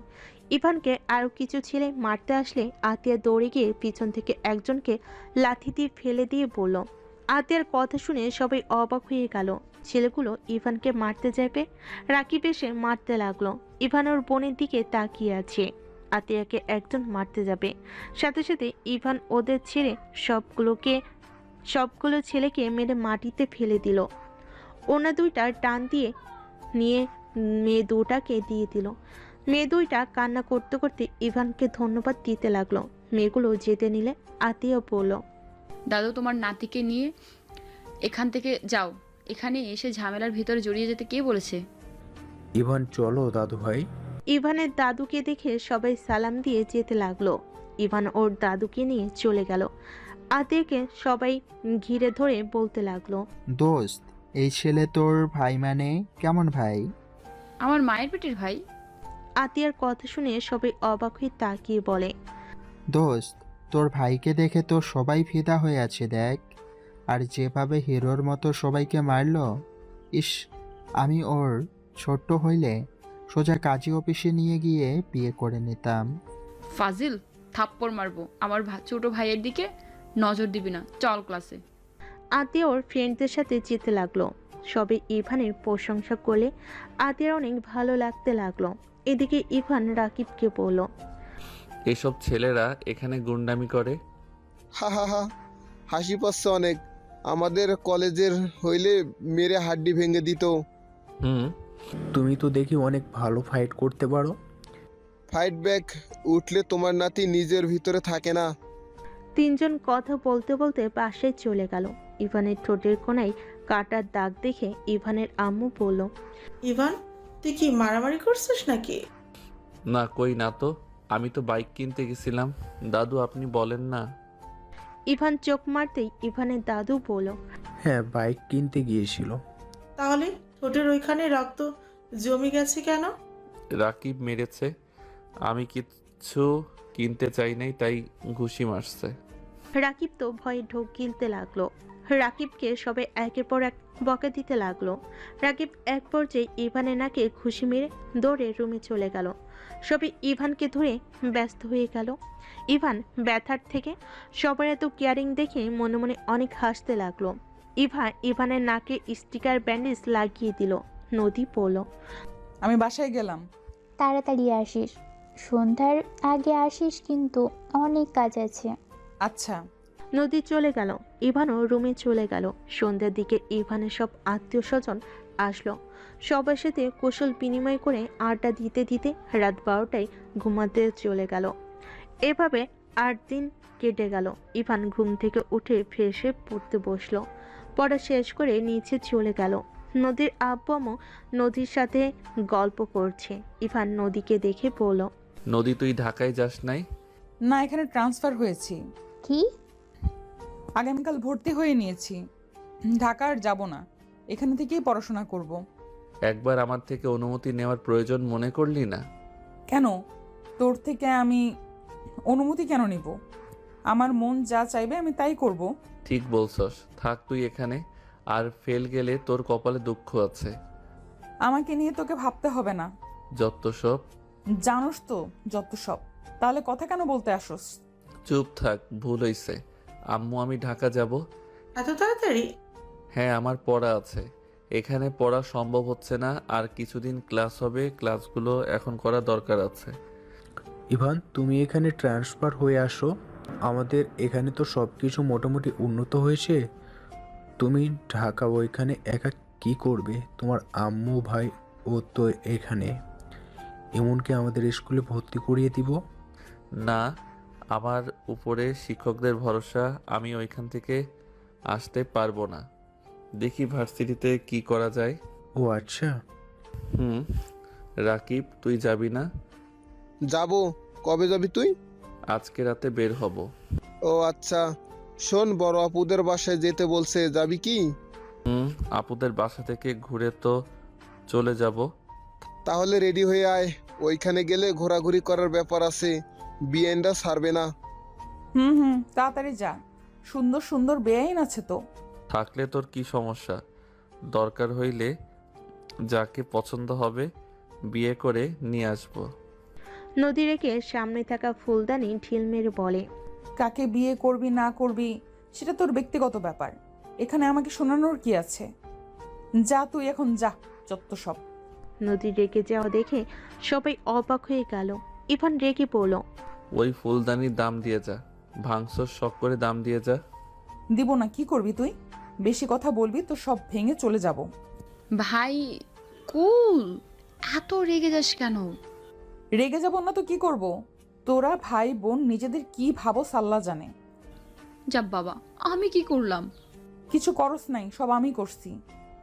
ইভানকে আরও কিছু ছেলে মারতে আসলে আতিয়া দৌড়ে গিয়ে পিছন থেকে একজনকে লাথি দিয়ে ফেলে দিয়ে বলল। আতিয়ার কথা শুনে সবাই অবাক হয়ে গেল। ছেলেগুলো ইভানকে মারতে যাবে, রাকিব এসে মারতে লাগলো। ইভান ওর বোনের দিকে তাকিয়ে আছে। আতিয়াকে একজন মারতে যাবে, সাথে সাথে ইভান ওদের ছেড়ে সবগুলো ছেলেকে মেরে মাটিতে ফেলে দিল। ওনা দুইটা টান দিয়ে নিয়ে মেয়ে দুটাকে দিয়ে দিল। মেয়ে দুইটা কান্না করতে করতে ইভানকে ধন্যবাদ দিতে লাগলো। মেয়েগুলো যেতে নিলে আতিয়া বলল, দাদু তোমার নাতিকে নিয়ে এখান থেকে যাও, এখানে এসে ঝামেলার ভিতরে জড়িয়ে যেতে কে বলেছে? ইভান চলো দাদু ভাই। ইভানের দাদুকে দেখে সবাই সালাম দিয়ে যেতে লাগলো। ইভান ওর দাদুকে নিয়ে চলে গেল। আতিয়াকে সবাই ঘিরে ধরে বলতে লাগলো, দোস্ত, এই ছেলে তোর ভাই মানে কেমন ভাই? আমার মায়ের পেটের ভাই। আতিয়ার কথা শুনে সবাই অবাক হয়ে তাকিয়ে বলে, দোস্ত, তোর ভাইকে দেখে তো সবাই ফিদা হয়ে আছে দেখ। আর যেভাবে হিরোর মতো সবাইকে মারলো, ইস, আমি ওর ছোট্ট হইলে সোজা কাজী অফিসে নিয়ে গিয়ে বিয়ে করে নিতাম। ফাজিল, থাপ্পড় মারবো। আমার ছোট ভাইয়ের দিকে নজর দিবি না, চল ক্লাসে। আতিয়া ওর ফ্রেন্ডদের সাথে যেতে লাগলো। সবে ইভানের প্রশংসা করলে আতিয়ার অনেক ভালো লাগতে লাগলো। এদিকে ইভান রাকিবকে বলল, এসব ছেলেরা এখানে গুন্ডামি করে। হা হা হা, হাসি পাচ্ছে অনেক। আমাদের কলেজের হইলে মেরে হাড্ডি ভেঙে দিত। তুমি তো দেখি অনেক ভালো ফাইট করতে পারো। ফাইট ব্যাক উঠলে তোমার নাতি নিজের ভিতরে থাকে না। তিনজন কথা বলতে বলতে পাশে চলে গেল। ইভানের ঠোঁটের কোণায় কাটার দাগ দেখে ইভানের আম্মু বলল, ইভান, তুই কি মারামারি করছিস নাকি? না, কই না তো, আমি তো বাইক কিনতে গেছিলাম। দাদু আপনি বলেন না। ইভান চোখ মারতেই ইভানের দাদু বলল, হ্যাঁ, বাইক কিনতে গিয়েছিল। তাহলে ঠোঁটের ওইখানে রক্ত জমে গেছে কেন? রাকিব মেরেছে, আমি কিচ্ছু কিনতে চাই নাই, তাই ঘুষি মারছে। রাকিব তো ভয়ে ঢোক গিলতে লাগলো। রাকিবকে সবাই একের পর এক বকা দিতে লাগলো। রাকিব এক পর্যায়ে ইভানের নাকে ঘুষি মেরে দৌড়ে রুমে চলে গেল। সবাই ইভানকে ধরে ব্যস্ত হয়ে গেল। ইভান ব্যথার থেকে সবার এত কেয়ারিং দেখে মনে মনে অনেক হাসতে লাগলো। ইভানের নাকে স্টিকার ব্যান্ডেজ লাগিয়ে দিল। নদী পড়ল, আমি বাসায় গেলাম। তাড়াতাড়ি আসিস, সন্ধ্যার আগে আসিস, কিন্তু অনেক কাজ আছে। আচ্ছা। নদী চলে গেল। ইভানও রুমে চলে গেল। সন্ধ্যার দিকে ইভানের সব আত্মীয় স্বজন আসলো। সবার সাথে কুশল বিনিময় করে আড্ডা দিতে দিতে রাত 12টায় ঘুমাতে চলে গেল। এভাবে 8 দিন কেটে গেল। ইভান ঘুম থেকে উঠে ফ্রেশ হয়ে পড়তে বসলো। পড়া শেষ করে নিচে চলে গেল। নদীর আব্বু আম্মু নদীর সাথে গল্প করছে। ইভান নদীকে দেখে বলল, নদী, তুই ঢাকায় যাস নাই? না, এখানে ট্রান্সফার হয়েছি। কি? আগামীকাল ভর্তি হয়ে নিয়েছি। ঢাকা আর যাব না, এখানে থেকেই পড়াশোনা করব। একবার আমার থেকে অনুমতি নেওয়ার প্রয়োজন মনে করলি না? কেন? তোর থেকে আমি অনুমতি কেন নিব? আমার মন যা চাইবে আমি তাই করব। ঠিক বলছস, থাক তুই এখানে। আর ফেল গেলে তোর কপালে দুঃখ আছে। আমাকে নিয়ে তোকে ভাবতে হবে না। যত সব। জানোস তো যত সব। তাহলে কথা কেন বলতে আসোস? চুপ থাক, ভুল হইছে। আম্মু, আমি ঢাকা যাব। এত তাড়াতাড়ি? হ্যাঁ, আমার পড়া আছে। এখানে পড়া সম্ভব হচ্ছে না। আর কিছুদিন ক্লাস হবে, ক্লাসগুলো এখন করা দরকার আছে। ইভান, তুমি এখানে ট্রান্সফার হয়ে আসো। আমাদের এখানে তো সব কিছু মোটামুটি উন্নত হয়েছে। তুমি ঢাকা ওইখানে একা কি করবে? তোমার আম্মু ভাই ও তো এখানে, এমনকি আমাদের স্কুলে ভর্তি করিয়ে দিব। না, আমার উপরে শিক্ষকদের ভরসা, আমি ওইখান থেকে আসতে পারবো না। দেখি ভার্সিটিতে কি করা যায়। ও আচ্ছা। হুম। রাকিব, তুই যাবি না? যাব। কবে যাবি তুই? আজকে রাতে বের হব। ও আচ্ছা, শোন, বড় আপুদের বাসায় যেতে বলছে, যাবি কি? আপুদের বাসা থেকে ঘুরে তো চলে যাব। তাহলে রেডি হয়ে আয়, ওইখানে গেলে ঘোরাঘুরি করার ব্যাপার আছে, বিয়েনটা ছাড়বে না। হুম, তাড়াতাড়ি যা, সুন্দর সুন্দর বেআইন আছে তো। থাকলে তোর কি সমস্যা? দরকার হইলে যাকে পছন্দ হবে বিয়ে করে নিয়ে আসবো। নদী রেখে সামনে থাকা ফুলদানি ঢিল মেরে বলে, কাকে বিয়ে করবি না করবি সেটা তোর ব্যক্তিগত ব্যাপার, এখানে আমাকে শোনানোর কি আছে? যা তুই এখন যা, যত সব। নদী রেগে যাওয়া দেখে সবাই অবাক হয়ে গেল। ইভান রেগে পড়ল। ওই ফুলদানির দাম দিয়ে যা, ভাঙসর শখ করে দাম দিয়ে যা। দিব না, কি করবি তুই? বেশি কথা বলবি তো সব ভেঙে চলে যাব। ভাই কুল, এত রেগে যাস কেন? রেগে যাব না তো কি করব? তোরা ভাই বোন নিজেদের কি ভাবো সাল্লা জানে। যা বাবা, আমি কি করলাম? কিছু করস নাই, সব আমি করছি।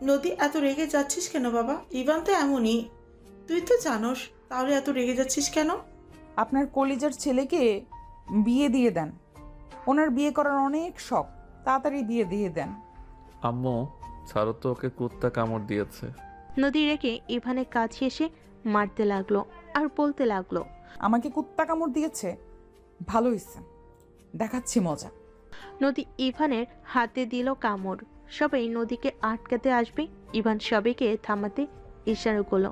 নদী, এত রেগে যাচ্ছিস কেন বাবা? ইভান তো এমনই, তুই তো জানোস, তাহলে এত রেগে যাচ্ছিস কেন? আপনার কলিজার ছেলেকে বিয়ে দিয়ে দেন, ওনার বিয়ে করার অনেক শখ, তাড়াতাড়ি বিয়ে দিয়ে দেন। আম্মু, ছাড়ো তো, ওকে কুত্তা কামড় দিয়েছে। নদী রেখে ইভানের কাছে এসে মারতে লাগলো আর বলতে লাগলো, আমাকে কুত্তা কামড় দিয়েছে? ভালো হয়েছে, দেখাচ্ছি মজা। নদী ইভানের হাতে দিল কামড়। সবাই নদীকে আটকাতে আসবে, ইভান সবাইকে থামাতে ইশারা করলো।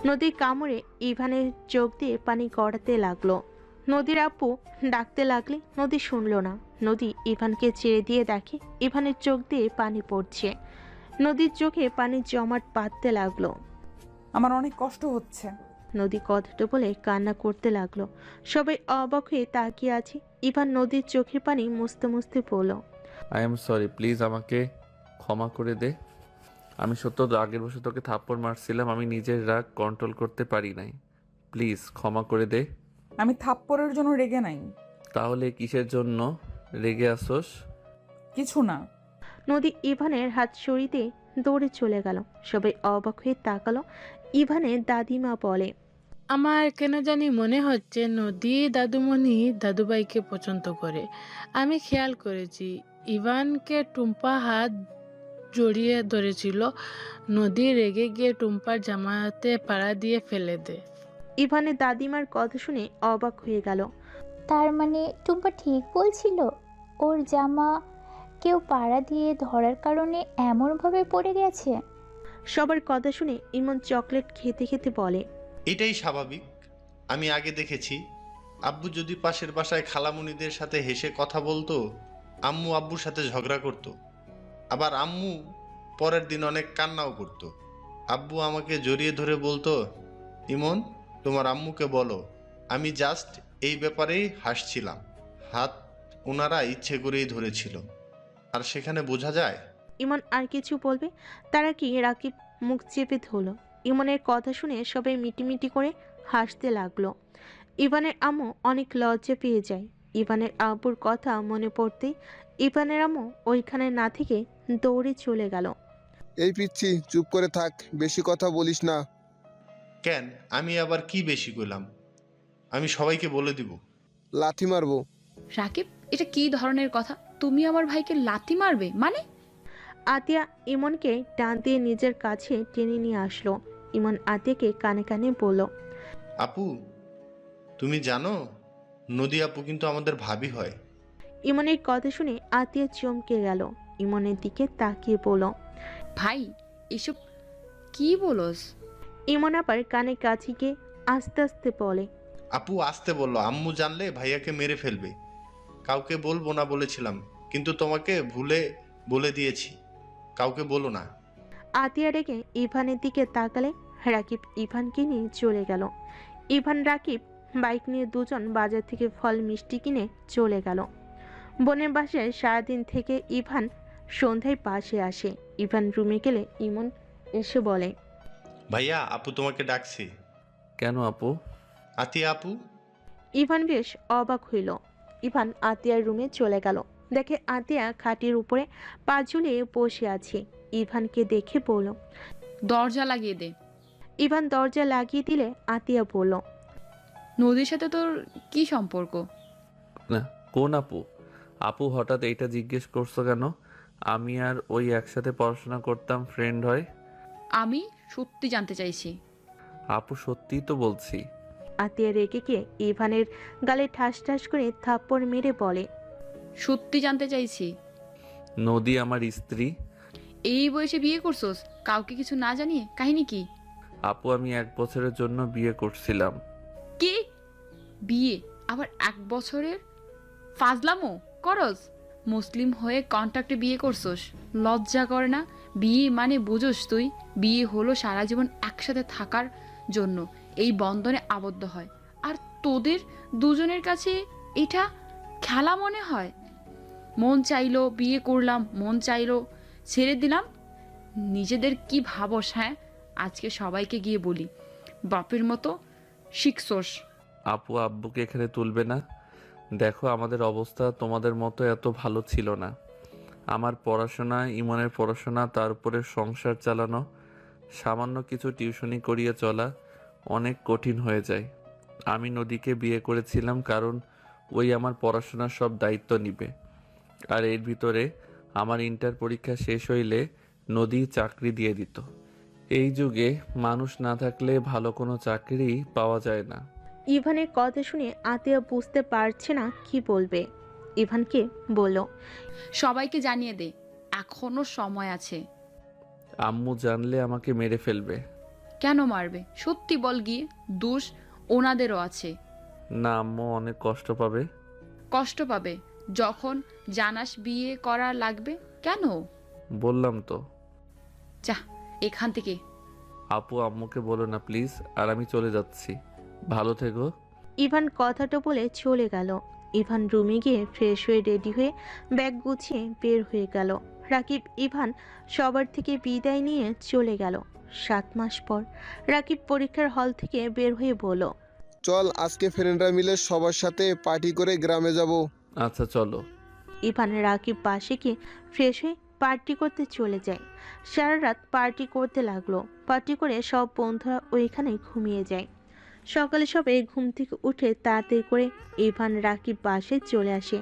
নদীর কামড়ে ইভানের চোখ দিয়ে পানি গড়াতে লাগলো। নদীর আপু ডাকতে লাগলে নদী শুনল না। নদী ইভানকে ছেড়ে দিয়ে দেখে ইভানের চোখ দিয়ে পানি পড়ছে। নদীর চোখে পানি জমাট বাঁধতে লাগলো। আমার অনেক কষ্ট হচ্ছে। নদী কথাটা বলে কান্না করতে লাগলো। সবাই অবাক হয়ে তাকিয়ে আছে। ইভান নদীর চোখের পানি মুছতে মুছতে বলল, আই এম সরি, প্লিজ আমাকে ক্ষমা করে দে। আমি সত্য রাগের বসে তোকে থাপ্পড় মারছিলাম, আমি নিজের রাগ কন্ট্রোল করতে পারি নাই। প্লিজ ক্ষমা করে দে। আমি থাপ্পড়ের জন্য রেগে নাই। তাহলে কিসের জন্য রেগে আসোস? কিছু না। নদী ইভানের হাত সরিতে দৌড়ে চলে গেল। সবাই অবাক হয়ে তাকালো। ইভানের দাদিমা বলে, আমার কেন জানি মনে হচ্ছে নদী দাদুমণি দাদুভাইকে পছন্দ করে। আমি খেয়াল করেছি ইভানকে টুম্পা হাত জড়িয়ে ধরেছিল। নদী রেগে গিয়ে টুম্পার জামাতে পাড়া দিয়ে ফেলে দেয়। ইভানের দাদিমার কথা শুনে অবাক হয়ে গেল। তার মানে টুম্পা ঠিক বলছিল, ওর জামা কেউ পাড়া দিয়ে ধরার কারণে এমনভাবে পড়ে গেছে। সবার কথা শুনে ইমন চকলেট খেতে খেতে বলে, এটাই স্বাভাবিক। আমি আগে দেখেছি আব্বু যদি পাশের বাসায় খালামুনিদের সাথে হেসে কথা বলতো, আম্মু আব্বুর সাথে ঝগড়া করত। আবার আম্মু পরের দিন অনেক কান্নাও করত। আব্বু আমাকে জড়িয়ে ধরে বলতো, ইমন তোমার আম্মুকে বলো আমি জাস্ট এই ব্যাপারেই হাসছিলাম। হাত ওনারা ইচ্ছে করেই ধরেছিল, আর সেখানে বোঝা যায়। ইমন আর কিছু বলবে তারা কি রাকিব মুখ চেপে ধরল। ইমনের কথা শুনে সবাই মিটিমিটি করে হাসতে লাগলো। ইভানের আম্মু অনেক লজ্জা পেয়ে যায়। ইভানের আব্বুর কথা মনে পড়তেই ইভানের আম্মু ওইখানে না থেকে দৌড়ে চলে গেল। এই পিচ্ছি, চুপ করে থাক, বেশি কথা বলিস না। কেন, আমি আবার কি বেশি করলাম? আমি সবাইকে বলে দিব। লাথি মারবো। রাকিব, এটা কি ধরনের কথা? তুমি আমার ভাইকে লাথি মারবে মানে? আতিয়া ইমনকে টান দিয়ে নিজের কাছে টেনে নিয়ে আসলো। ইমন আতিয়াকে কানে কানে বলল, আপু, তুমি জানো নদী আপু কিন্তু আমাদের ভাবি হয়। ইমনের কথা শুনে আতিয়া চমকে গেল। ইমনের দিকে তাকিয়ে বলল, ভাই এসব কি বলস? ইমন আবার কানে কাছে গিয়ে আস্তে আস্তে বলে, আপু আসতে বললো, আম্মু জানলে ভাইয়াকে মেরে ফেলবে। কাউকে বলবো না বলেছিলাম, কিন্তু তোমাকে ভুলে বলে দিয়েছি, কাউকে বলো না। আতিয়া রেগে ইভানের দিকে তাকালে রাকিব ইভানকে নিয়ে চলে গেল। ইভান রাকিব বাইক নিয়ে দুজন বাজার থেকে ফল মিষ্টি কিনে চলে গেল। বোনের বাসায় সারাদিন থেকে ইভান সন্ধ্যায় পাশে আসে। ইভান রুমে গেলে ইমন এসে বলে, ভাইয়া আপু তোমাকে ডাকছে। কেন আপু? আতিয়া আপু। ইভান বেশ অবাক হইল। ইভান আতিয়ার রুমে চলে গেল। দেখে আতিয়া খাটের উপরে পা ঝুলিয়ে বসে আছে। ইভানকে দেখে বলল, দরজা লাগিয়ে দে। ইভান দরজা লাগিয়ে দিলে আতিয়া বলল, নদীর সাথে তোর কি সম্পর্ক? না, কোন আপু? আপু হঠাৎ এইটা জিজ্ঞেস করছো কেন? আমি আর ওই একসাথে পড়াশোনা করতাম, ফ্রেন্ড হয়। আমি সত্যি জানতে চাইছি। আপু সত্যিই তো বলছি। আতিয়া রেগে গিয়ে ইভানের গালে ঠাস ঠাস করে থাপ্পড় মেরে বলে, সত্যি জানতে চাইছি। নদী আমার স্ত্রী। এই বয়সে বিয়ে করছোস কাউকে কিছু না জানিয়ে? কাহিনী কি? আপু আমি 1 বছরের জন্য বিয়ে করছিলাম। কি? বিয়ে আবার 1 বছরের? ফাজলামো করস? মুসলিম হয়ে কন্ট্রাক্টে বিয়ে করছোস? লজ্জা করে না? বিয়ে মানে বুঝোস তুই? বিয়ে হলো সারা জীবন একসাথে থাকার জন্য এই বন্ধনে আবদ্ধ হয়। আর তোদের দুজনের কাছে এটা খেলা মনে হয়? মন চাইলো বিয়ে করলাম, মন চাইলো ছেড়ে দিলাম। নিজেদের কি ভাবস? হ্যাঁ, আজকে সবাইকে গিয়ে বলি বাপের মতো শিখছোস। আপু আব্বুকে এখানে তুলবে না। দেখো আমাদের অবস্থা তোমাদের মতো এত ভালো ছিল না। আমার পড়াশোনা, ইমনের পড়াশোনা, তার উপরে সংসার চালানো, সামান্য কিছু টিউশনি করিয়ে চলা অনেক কঠিন হয়ে যায়। আমি নদীকে বিয়ে করেছিলাম কারণ ওই আমার পড়াশোনার সব দায়িত্ব নিবে। আর এর ভিতরে আমার ইন্টার পরীক্ষা শেষ হইলে নদী চাকরি দিয়ে দিত। এই যুগে মানুষ না থাকলে ভালো কোনো চাকরি পাওয়া যায় না। ইভানের কথা শুনে আতিয়া বুঝতে পারছে না কি বলবে। ইভানকে বলল, সবাইকে জানিয়ে দে, এখনো সময় আছে। আম্মু জানলে আমাকে মেরে ফেলবে। কেন মারবে? সত্যি বল গিয়ে, দোষ ওনাদেরও আছে। না, আম্মু অনেক কষ্ট পাবে। কষ্ট পাবে যখন জানাস বিয়ে করা লাগবে। কেন? বললাম তো। যা এখান থেকে। আপু আম্মুকে বলো না প্লিজ, আর আমি চলে যাচ্ছি। ভালো থেকো। ইভান কথাটা বলে চলে গেল। ইভান রুমে গিয়ে ফ্রেশ হয়ে রেডি হয়ে ব্যাগ গুছিয়ে বের হয়ে গেল। রাকিব ইভান সবার থেকে বিদায় নিয়ে চলে গেল। 7 মাস পর রাকিব পরীক্ষার হল থেকে বের হয়ে বলল, চল আজকে ফ্রেন্ডরা মিলে সবার সাথে পার্টি করে গ্রামে যাব। আচ্ছা চলো। ইভান রাকিব পাশে গিয়ে ফ্রেশ হয়ে পার্টি করতে চলে যায়। সারা রাত পার্টি করতে লাগলো। পার্টি করে সব বন্ধুরা ওইখানে ঘুমিয়ে যায়। সকালে সবাই ঘুম থেকে উঠে তাড়াতাড়ি করে ইভান রাকিব বাসায় চলে আসে।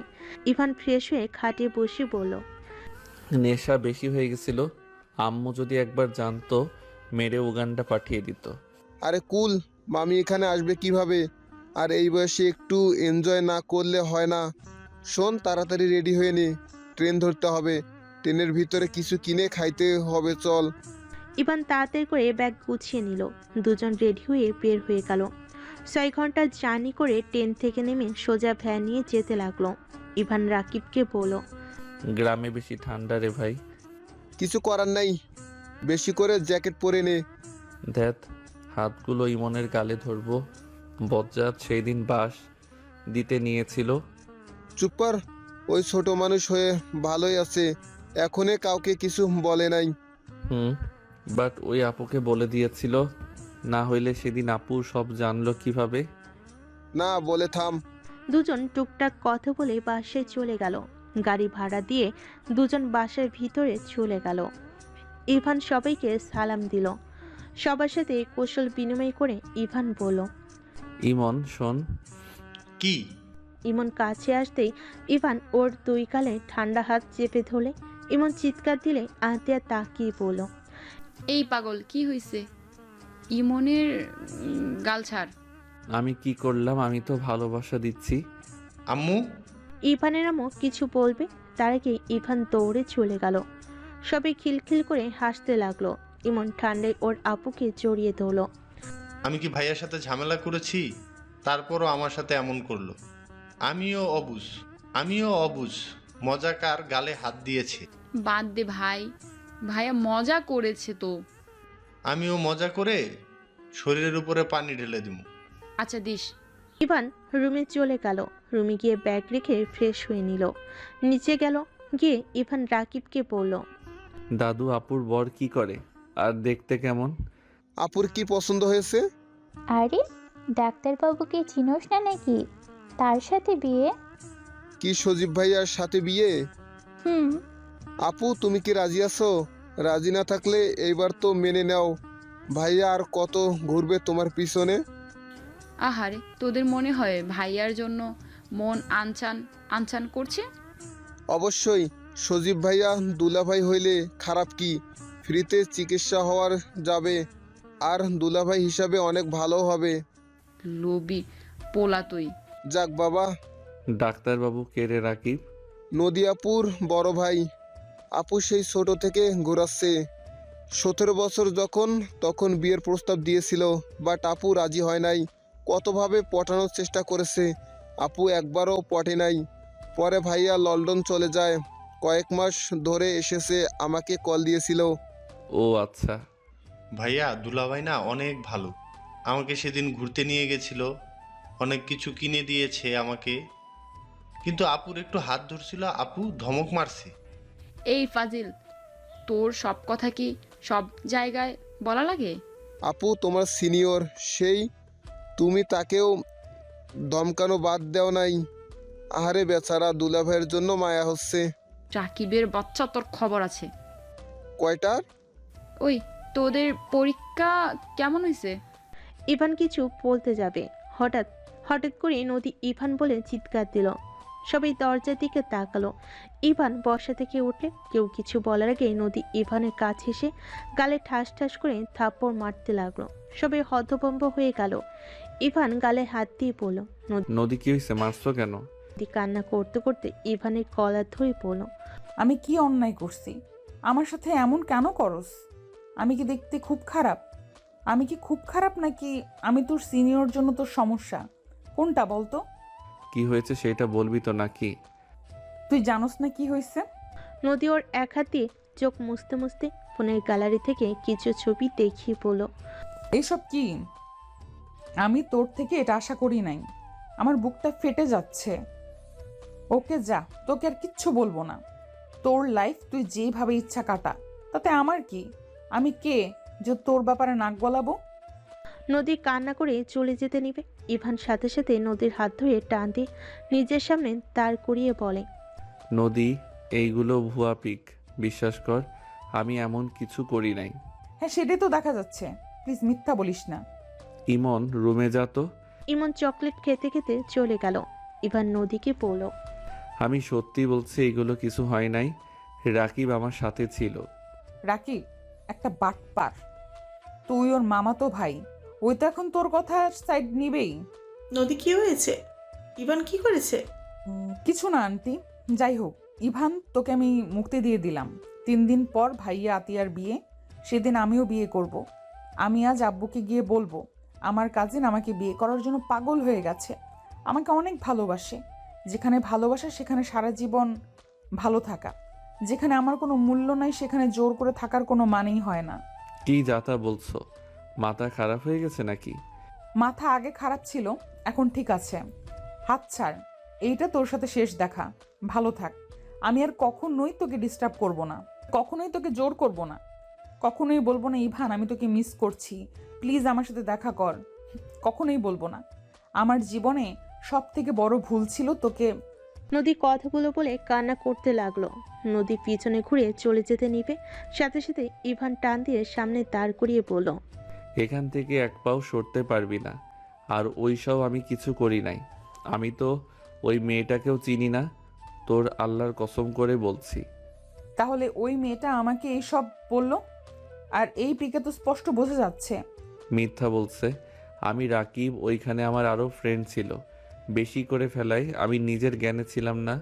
ইভান ফ্রেশ হয়ে খাটে বসে বলল, নেশা বেশি হয়ে গেছিল। আম্মু যদি একবার জানতো মেরে উগান্ডা পাঠিয়ে দিত। আরে কুল, মামি এখানে আসবে কিভাবে? আর এই বয়সে একটু এনজয় না করলে হয় না। শোন, তাড়াতাড়ি রেডি হয়ে নে, ট্রেন ধরতে হবে। ট্রেনের ভিতরে কিছু কিনে খাইতে হবে, চল। ইভান তাড়াতাড়ি করে ব্যাগ গুছিয়ে নিল। দুজন রেডি হয়ে বের হয়ে গেল। 6 ঘন্টা জার্নি করে ট্রেন থেকে নেমে সোজা ভ্যান নিয়ে যেতে লাগলো। ইভান রাকিবকে বলল, গ্রামে বেশি ঠান্ডা রে ভাই। কিছু করার নাই, বেশি করে জ্যাকেট পরে নে। ধ্যাত, হাতগুলো ইমনের গালে ধরবো। বজ্জাত সেই দিন বাস দিতে নিয়েছিল। চুপ কর, ওই ছোট মানুষ হয়ে ভালোই আছে, এখনে কাউকে কিছু বলে নাই। বাট ওই আপুকে বলে দিয়েছিল, না হইলে সেদিন আপু সব জানলো কিভাবে? না বলে থাম। দুজন টুকটাক কথা বলে বাসায় চলে গেল। গাড়ি ভাড়া দিয়ে দুজন বাসার ভিতরে চলে গেল। ইভান সবাইকে সালাম দিল। সবার সাথে কৌশল বিনিময় করে ইভান বলল, ইমন শোন। কি? ইমন কাছে আসতেই ইভান ওর 2 গালে ঠান্ডা হাত চেপে ধরলে। ইমন চিৎকার দিলে আতিয়া তাকিয়ে বলল, এই পাগল কি হয়েছে? ইমনের গাল ছাড়। আমি কি করলাম? আমি তো ভালোবাসা দিচ্ছি। আম্মু। ইভানের আম্মু কিছু বলবে তার আগে ইভান দৌড়ে চলে গেল। সবাই খিলখিল করে হাসতে লাগলো। ইমন ঠান্ডায় ওর আপুকে জড়িয়ে ধরল। আমি কি ভাইয়ার সাথে ঝামেলা করেছি? তারপরও আমার সাথে এমন করলো। আমিও অবুঝ মজাকার গালে হাত দিয়েছে। বাদ দে ভাই, ভাইয়া মজা করেছে তো। আমিও মজা করে শরীরের উপরে পানি ঢেলে দিব। আচ্ছা দিস। ইভান রুমে চলে গেল। রুমে গিয়ে ব্যাগ রেখে ফ্রেশ হয়ে নিল। নিচে গেল। গিয়ে ইভান রাকিবকে বলল, দাদু আপুর বর কি করে আর দেখতে কেমন? আপুর কি পছন্দ হয়েছে? আরে ডাক্তারবাবুকে চিনোস না নাকি? তার সাথে বিয়ে। কি সজীব ভাইয়ার সাথে বিয়ে? হুম। আপু তুমি কি রাজি আছো? রাজি না থাকলে এইবার তো মেনে নাও। ভাইয়া আর কত ঘুরবে তোমার পিছনে? আহারে, তোদের মনে হয় ভাইয়ার জন্য মন আনচান আনচান করছে? অবশ্যই। সজীব ভাইয়া দুলাভাই হইলে খারাপ কি? ফ্রিতে চিকিৎসা হওয়ার যাবে, আর দুলাভাই হিসাবে অনেক ভালো হবে। লোভী পোলা তুই। যাক বাবা। ডাক্তারবাবু কে রে রাকিব? নদিয়াপুর বড় ভাই। আপু সেই ছোট থেকে ঘোরাচ্ছে। 17 বছর যখন তখন বিয়ের প্রস্তাব দিয়েছিল, বাট আপু রাজি হয় নাই। কতভাবে পটানোর চেষ্টা করেছে, আপু একবারও পটে নাই। পরে ভাইয়া লন্ডন চলে যায়, কয়েক মাস ধরে এসেছে, আমাকে কল দিয়েছিল। ও আচ্ছা। ভাইয়া দুলাভাই না অনেক ভালো, আমাকে সেদিন ঘুরতে নিয়ে গেছিল, অনেক কিছু কিনে দিয়েছে আমাকে, কিন্তু আপুর একটু হাত ধরছিল, আপু ধমক মারছে। এই ফাজিল, তোর সব কথা কি সব জায়গায় বলা লাগে? আপু তোমার সিনিয়র, সেই তুমি তাকেও ধমকানো বাদ দেও নাই। আহারে বেচারা, দুলাভাইয়ের জন্য মায়া হচ্ছে। রাকিবের বাচ্চা, তোর খবর আছে? কয়টার? ওই, তোদের পরীক্ষা কেমন হয়েছে? ইভান কিছু বলতে যাবে, হঠাৎ হঠাৎ করে নদী ইভান বলে চিৎকার দিল। সবাই দরজার দিকে তাকালো। ইভান বসা থেকে উঠলে কেউ কিছু বলার আগে নদী ইভানের কাছে এসে গালে ঠাস ঠাস করে থাপ্পড় মারতে লাগলো। সবাই হতভম্ব হয়ে গেল। ইভান গালে হাত দিয়ে বলল, নদী কি হয়েছে, মারছো কেন? নদী কান্না করতে করতে ইভানের কলার ধরে বলল, আমি কি অন্যায় করছি? আমার সাথে এমন কেন করস? আমি কি দেখতে খুব খারাপ? আমি কি খুব খারাপ, নাকি আমি তোর সিনিয়র জন্য তোর সমস্যা? কোনটা বলতো? কি হয়েছে সেটা বলবি তো নাকি? তুই জানোস না কি হয়েছে? নদী ওর এক হাতে চোখ মুছতে মুছতে ফোনের গ্যালারি থেকে কিছু ছবি দেখিয়ে বলল, এইসব কি? আমি তোর থেকে এটা আশা করি নাই। আমার বুকটা ফেটে যাচ্ছে। ওকে যা, তোকে আর কিচ্ছু বলবো না। তোর লাইফ তুই যেভাবে ইচ্ছা কাটা, তাতে আমার কি? আমি কে যে তোর ব্যাপারে নাক গলাবো? নদী কান্না করে চলে যেতে নিবে, ইভান সাথে সাথে নদীর হাত ধরে টান দিয়ে নিজের সামনে দাঁড় করিয়ে বলে, নদী, এইগুলো ভুয়া পিক, বিশ্বাস কর, আমি এমন কিছু করি নাই। হ্যাঁ, সেটাই তো দেখা যাচ্ছে। প্লিজ মিথ্যা বলিস না। ইমন, রুমে যা তো। ইমন চকলেট খেতে খেতে চলে গেল। ইভান নদীকে বলল, আমি সত্যি বলছি, এগুলো কিছু হয় নাই। রাকিব আমার সাথে ছিল। রাকিব একটা বাটপার। তুই ওর মামাতো ভাই, ওই তো এখন তোর কথা সাইড নিবেই। নদী কি হয়েছে? ইভান কি করেছে? কিছু না আন্টি। যাই হোক, ইভান, তোকে আমি মুক্তি দিয়ে দিলাম। 3 দিন পর ভাইয়া আতিয়ার বিয়ে, সেদিন আমিও বিয়ে করব। আমি আজ আব্বুকে গিয়ে বলবো আমার কাজিন আমাকে বিয়ে করার জন্য পাগল হয়ে গেছে, আমাকে অনেক ভালোবাসে। যেখানে ভালোবাসা সেখানে সারা জীবন ভালো থাকা। যেখানে আমার কোনো মূল্য নাই সেখানে জোর করে থাকার কোনো মানেই হয় না। কি যাতা বলছো? মাথা খারাপ হয়ে গেছে নাকি? মাথা আগে খারাপ ছিল, এখন ঠিক আছে। হাত ছাড়, এইটা তোর সাথে শেষ দেখা। ভালো থাক। আমি আর কখনোই তোকে ডিস্টার্ব করব না, কখনোই তোকে জোর করব না, কখনোই বলবো না ইভান আমি তোকে মিস করছি, প্লিজ আমার সাথে দেখা কর। কখনোই বলবো না। আমার জীবনে সব থেকে বড় ভুল ছিল তোকে। নদী কথাগুলো বলে কান্না করতে লাগলো। নদী পিছনে ঘুরে চলে যেতে নিবে, সাথে সাথে ইভান টান দিয়ে সামনে দাঁড় করিয়ে বলল, এখান থেকে এক পাও সরতে পারবি না। আর ওই সব আমি কিছু করি নাই। আমি তো ওই মেয়েটাকেও চিনি না, তোর আল্লাহর কসম করে বলছি। তাহলে ওই মেয়েটা আমাকে এইসব বলল? আর এই পিকে তো স্পষ্ট বোঝা যাচ্ছে মিথ্যা বলছে। আমি রাকিব, ওইখানে আমার আরও ফ্রেন্ড ছিল। বেশি করে ফেলায় আমি নিজের জ্ঞানে ছিলাম না।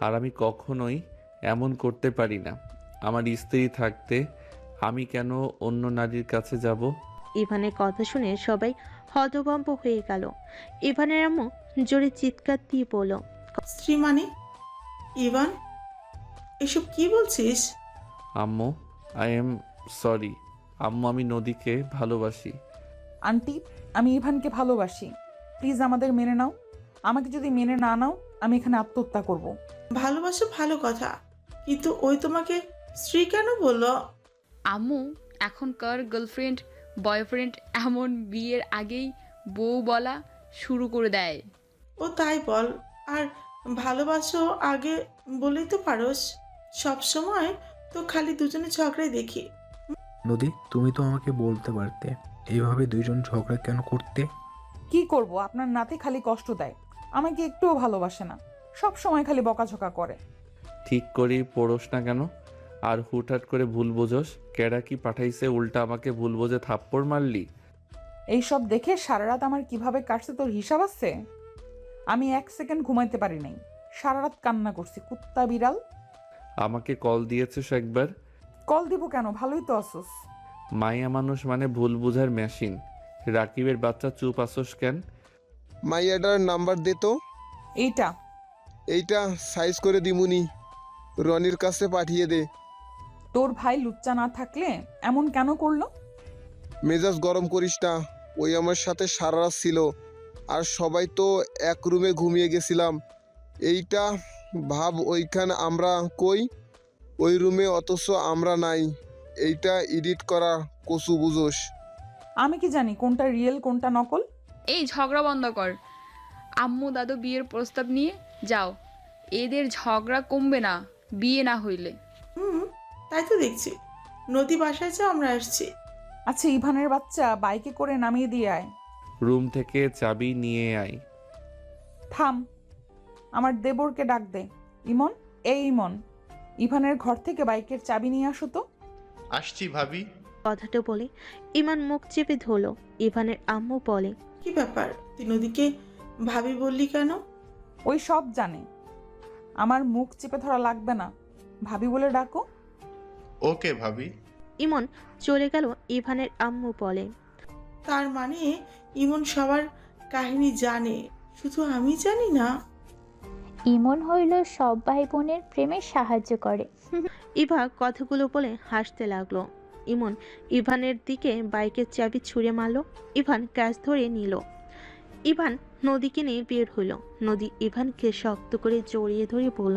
আর আমি কখনোই এমন করতে পারি না। আমার স্ত্রী থাকতে আমি কেন অন্য নারীর কাছে যাব? ইভানের কথা শুনে সবাই হতভম্ব হয়ে গেল। ইভানের আম্মু জোরে চিৎকার দিয়ে বলল, স্ত্রী মানে? ইভান, এসব কি বলছিস? আম্মু, আই এম সরি আম্মু, আমি নদীকে ভালোবাসি। আন্টি, আমি ইভানকে ভালোবাসি। প্লিজ আমাদের মেনে নাও। আমাকে যদি মেনে না নাও, আমি এখানে আত্মহত্যা করব। ভালোবাসা ভালো কথা, কিন্তু ওই তোমাকে স্ত্রী কেন বললো? আম্মু এখনকার গার্লফ্রেন্ড বয়ফ্রেন্ড এমন বিয়ের আগেই বউ বলা শুরু করে দেয়। ও তাই বল, আর ভালোবাসো আগে বলেই তো পারোস। সব সময় তো খালি দুজনে ঝগড়াই দেখি। নদী, তুমি তো আমাকে বলতে পারতে এইভাবে দুইজন ঝগড়া কেন করতে। কি করব, আপনার নাতি খালি কষ্ট দেয়, আমাকে একটুও ভালোবাসে না, সব সময় খালি বকাঝকা করে। ঠিক করি পড়োস না কেন? আর হুটহাট করে ভুল বোঝোস? কেডা কি পাঠাইছে উল্টা আমাকে ভুল বোঝে থাপ্পড় মারলি? এইসব দেখে সারা রাত আমার কিভাবে কাটছে তোর হিসাব আছে? আমি 1 সেকেন্ড ঘুমাইতে পারি নাই, সারা রাত কান্না করছি, কুত্তা বিড়াল। আমাকে কল দিয়েছিস একবার? কল দিব কেন, ভালোই তো আসোস। মাইয়া মানুষ মানে ভুল বুঝার মেশিন। রাকিবের বাচ্চা চুপ আসোস কেন? মাইয়াটার নাম্বার দে তো। এইটা এইটা সাইজ করে দিমুনি, রনির কাছে পাঠিয়ে দে। তোর ভাই লুচ্চা না থাকলে এমন কেন করলো? মেজাজ গরম করিস না, ওই আমার সাথে সারা রাত ছিল, আর সবাই তো এক রুমে ঘুমিয়ে গেছিলাম। এইটা ভাব, ওইখানে আমরা কই, ওই রুমে, অথচ আমরা নাই। এইটা এডিট করা, কচু বুঝোস? আমি কি জানি কোনটা রিয়েল কোনটা নকল? এই ঝগড়া বন্ধ কর। আম্মু দাদু বিয়ের প্রস্তাব নিয়ে যাও, এদের ঝগড়া কমবে না বিয়ে না হইলে। তাই তো দেখছি। নদী বাসায় যাও, আমরা আসছি। আচ্ছা, ইভানের বাচ্চা বাইকে করে নামিয়ে দিয়ে আয়। রুম থেকে চাবি নিয়ে আয়। থাম, আমার দেবরকে ডাক দে। ইমন, এই ইমন, ইভানের ঘর থেকে বাইকের চাবি নিয়ে আসো তো। আসছি ভাবি। কথাটা বলে ইমান মুখ চেপে ধরল। ইভানের আম্মু বলে, কি ব্যাপার, তুই নদীকে ভাবি বললি কেন? ওই সব জানে, আমার মুখ চেপে ধরা লাগবে না, ভাবি বলে ডাকো। ওকে ভাবি। ইমন চলে গেল। ইভানের আম্মু বলে, তার মানে ইমন সবার কাহিনী জানে, শুধু আমি জানি না। ইমন হইল সব ভাই বোনের প্রেমে সাহায্য করে। ইভা কথাগুলো বলে হাসতে লাগলো। ইমন ইভানের দিকে বাইকের চাবি ছুঁড়ে মারল। ইভান ক্যাশ ধরে নিল। ইভান নদীকে নিয়ে বের হইল। নদী ইভানকে শক্ত করে জড়িয়ে ধরে বলল,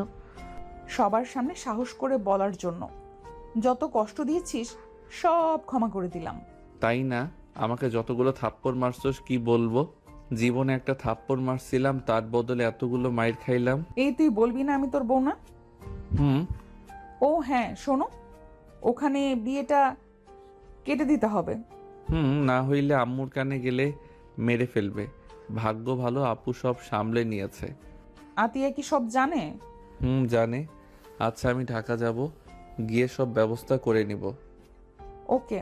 সবার সামনে সাহস করে বলার জন্য যত কষ্ট দিয়েছিস সব ক্ষমা করে দিলাম। তাই না? আমাকে যতগুলো থাপ্পড় মারছস কি বলবো? জীবনে একটা থাপ্পড় মারছিলাম, তার বদলে এতগুলো মাইর খাইলাম। এই তুই বলবি না আমি তোর বউ না? হুম। ও হ্যাঁ, শোনো, ওখানে বিয়েটা কেটে দিতে হবে। না হইলে আম্মুর কানে গেলে মেরে ফেলবে। ভাগ্য ভালো আপু সব সামলে নিয়েছে। আতিয়া কি সব জানে? জানে। আচ্ছা, আমি ঢাকা যাব, গিয়ে সব ব্যবস্থা করে নিব। ওকে।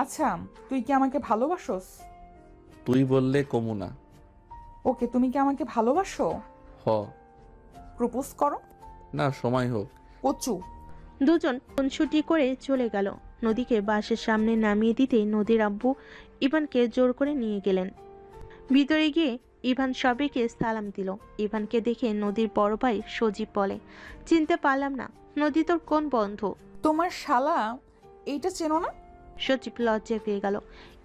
আচ্ছা, তুই কি আমাকে ভালোবাসোস? তুই বললে কমু না। ওকে, তুমি কি আমাকে ভালোবাসো? হ। প্রপোজ করো। না, সময় হোক। কচু। দুজন ছুটি করে চলে গেল। নদীকে বাসের সামনে নামিয়ে দিতে নদীর আব্বু ইভানকে জোর করে নিয়ে গেলেন। ভিতরে গিয়ে ইভান সবাইকে সালাম দিল। ইভানকে দেখে নদীর বড় ভাই সজীব বলে, চিনতে পারলাম না, নদী তোর কোন বন্ধু? তোমার শালা এইটা চেনো না? সজীব লজ্জায় পেয়ে গেল।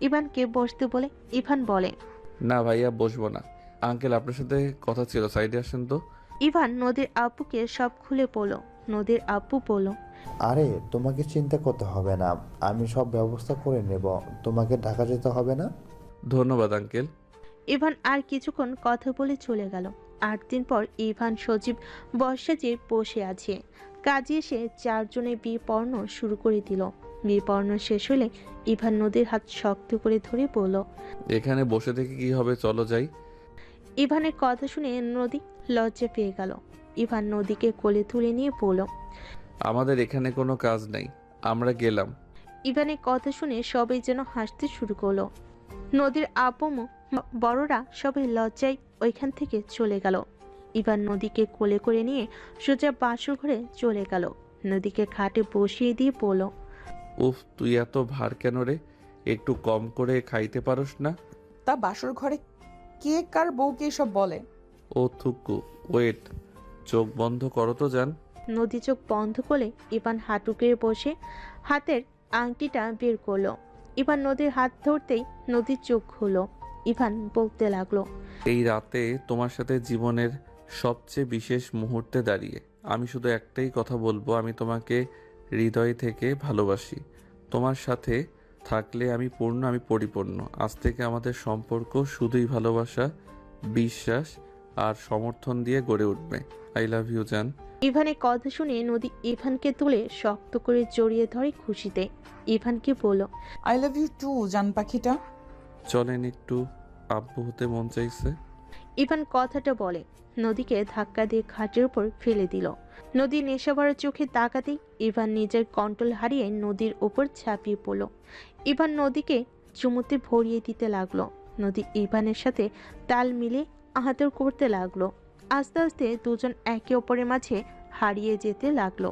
ইভানকে বসতে বলে ইভান বলে, না ভাইয়া, বসবো না। আঙ্কেল, আপনার সাথে কথা ছিল, সাইডে আসেন তো। ইভান নদীর আব্বুকে সব খুলে বলল। নদীর আব্বু বলল, আরে তোমাকে চিন্তা করতে হবে না, আমি সব ব্যবস্থা করে নেব, তোমাকে ঢাকা যেতে হবে না। ধন্যবাদ আঙ্কেল। ইভান আর কিছুক্ষণ কথা বলে চলে গেল। 8 দিন পর ইভান সজীব বর্ষাজে বসে আছে। কাজে এসে 4 জনে বিয়ে পড়ানো শুরু করে দিল। বিয়ে পড়ানো শেষ হলে ইভান নদীর হাত শক্ত করে ধরে বলল, এখানে বসে থেকে কি হবে, চলো যাই। ইভানের কথা শুনে নদী লজ্জা পেয়ে গেল। ইভান নদীকে কোলে তুলে নিয়ে বলল, আমাদের এখানে কোনো কাজ নাই, আমরা গেলাম। ইভানের কথা শুনে সবাই যেন হাসতে শুরু করলো। নদীর আব্বু বড়রা সবাই লজ্জায় ওইখান থেকে চলে গেল। ইভান নদীকে কোলে করে নিয়ে সোজা বাসর ঘরে চলে গেল। নদীকে খাটে বসিয়ে দিয়ে বলল, উফ, তুই এত ভার কেন রে? একটু কম করে খাইতে পারোস না? তা বাসর ঘরে কে কার বউকে সব বলে? ও থুকু, ওয়েট, চোখ বন্ধ করো তো জান। নদী চোখ বন্ধ করে ইভান হাঁটুকে বসে হাতের আংটিটা বের করলো। ইভান নদীর হাত ধরতেই নদীর চোখ খুলল। ইভান বলতে লাগলো, এই রাতে তোমার সাথে জীবনের সবচেয়ে বিশেষ মুহূর্তে দাঁড়িয়ে আমি শুধু একটাই কথা বলবো, আমি তোমাকে হৃদয় থেকে ভালোবাসি। তোমার সাথে থাকলে আমি পূর্ণ, আমি পরিপূর্ণ। আজ থেকে আমাদের সম্পর্ক শুধুই ভালোবাসা, বিশ্বাস আর সমর্থন দিয়ে গড়ে উঠবে। আই লাভ ইউ জান। ইভানের কথা শুনে নদী ইভানকে তুলে শক্ত করে জড়িয়ে ধরে খুশিতে। ইভানকে বলল, আই লাভ ইউ টু জান পাখিটা। চলেন, একটু আব্বু হতে মন চাইছে। ইভান কথাটা বলে নদীকে ধাক্কা দিয়ে খাটের উপর ফেলে দিল। নদী নেশা ভরা চোখে তাকাতেই ইভান নিজের কন্ট্রোল হারিয়ে নদীর উপর ঝাঁপিয়ে পড়ল। ইভান নদীকে চুমুতে ভরিয়ে দিতে লাগলো। নদী ইভানের সাথে তাল মিলে আদর করতে লাগলো। আস্তে আস্তে দুজন একে অপরের মাঝে হারিয়ে যেতে লাগলো।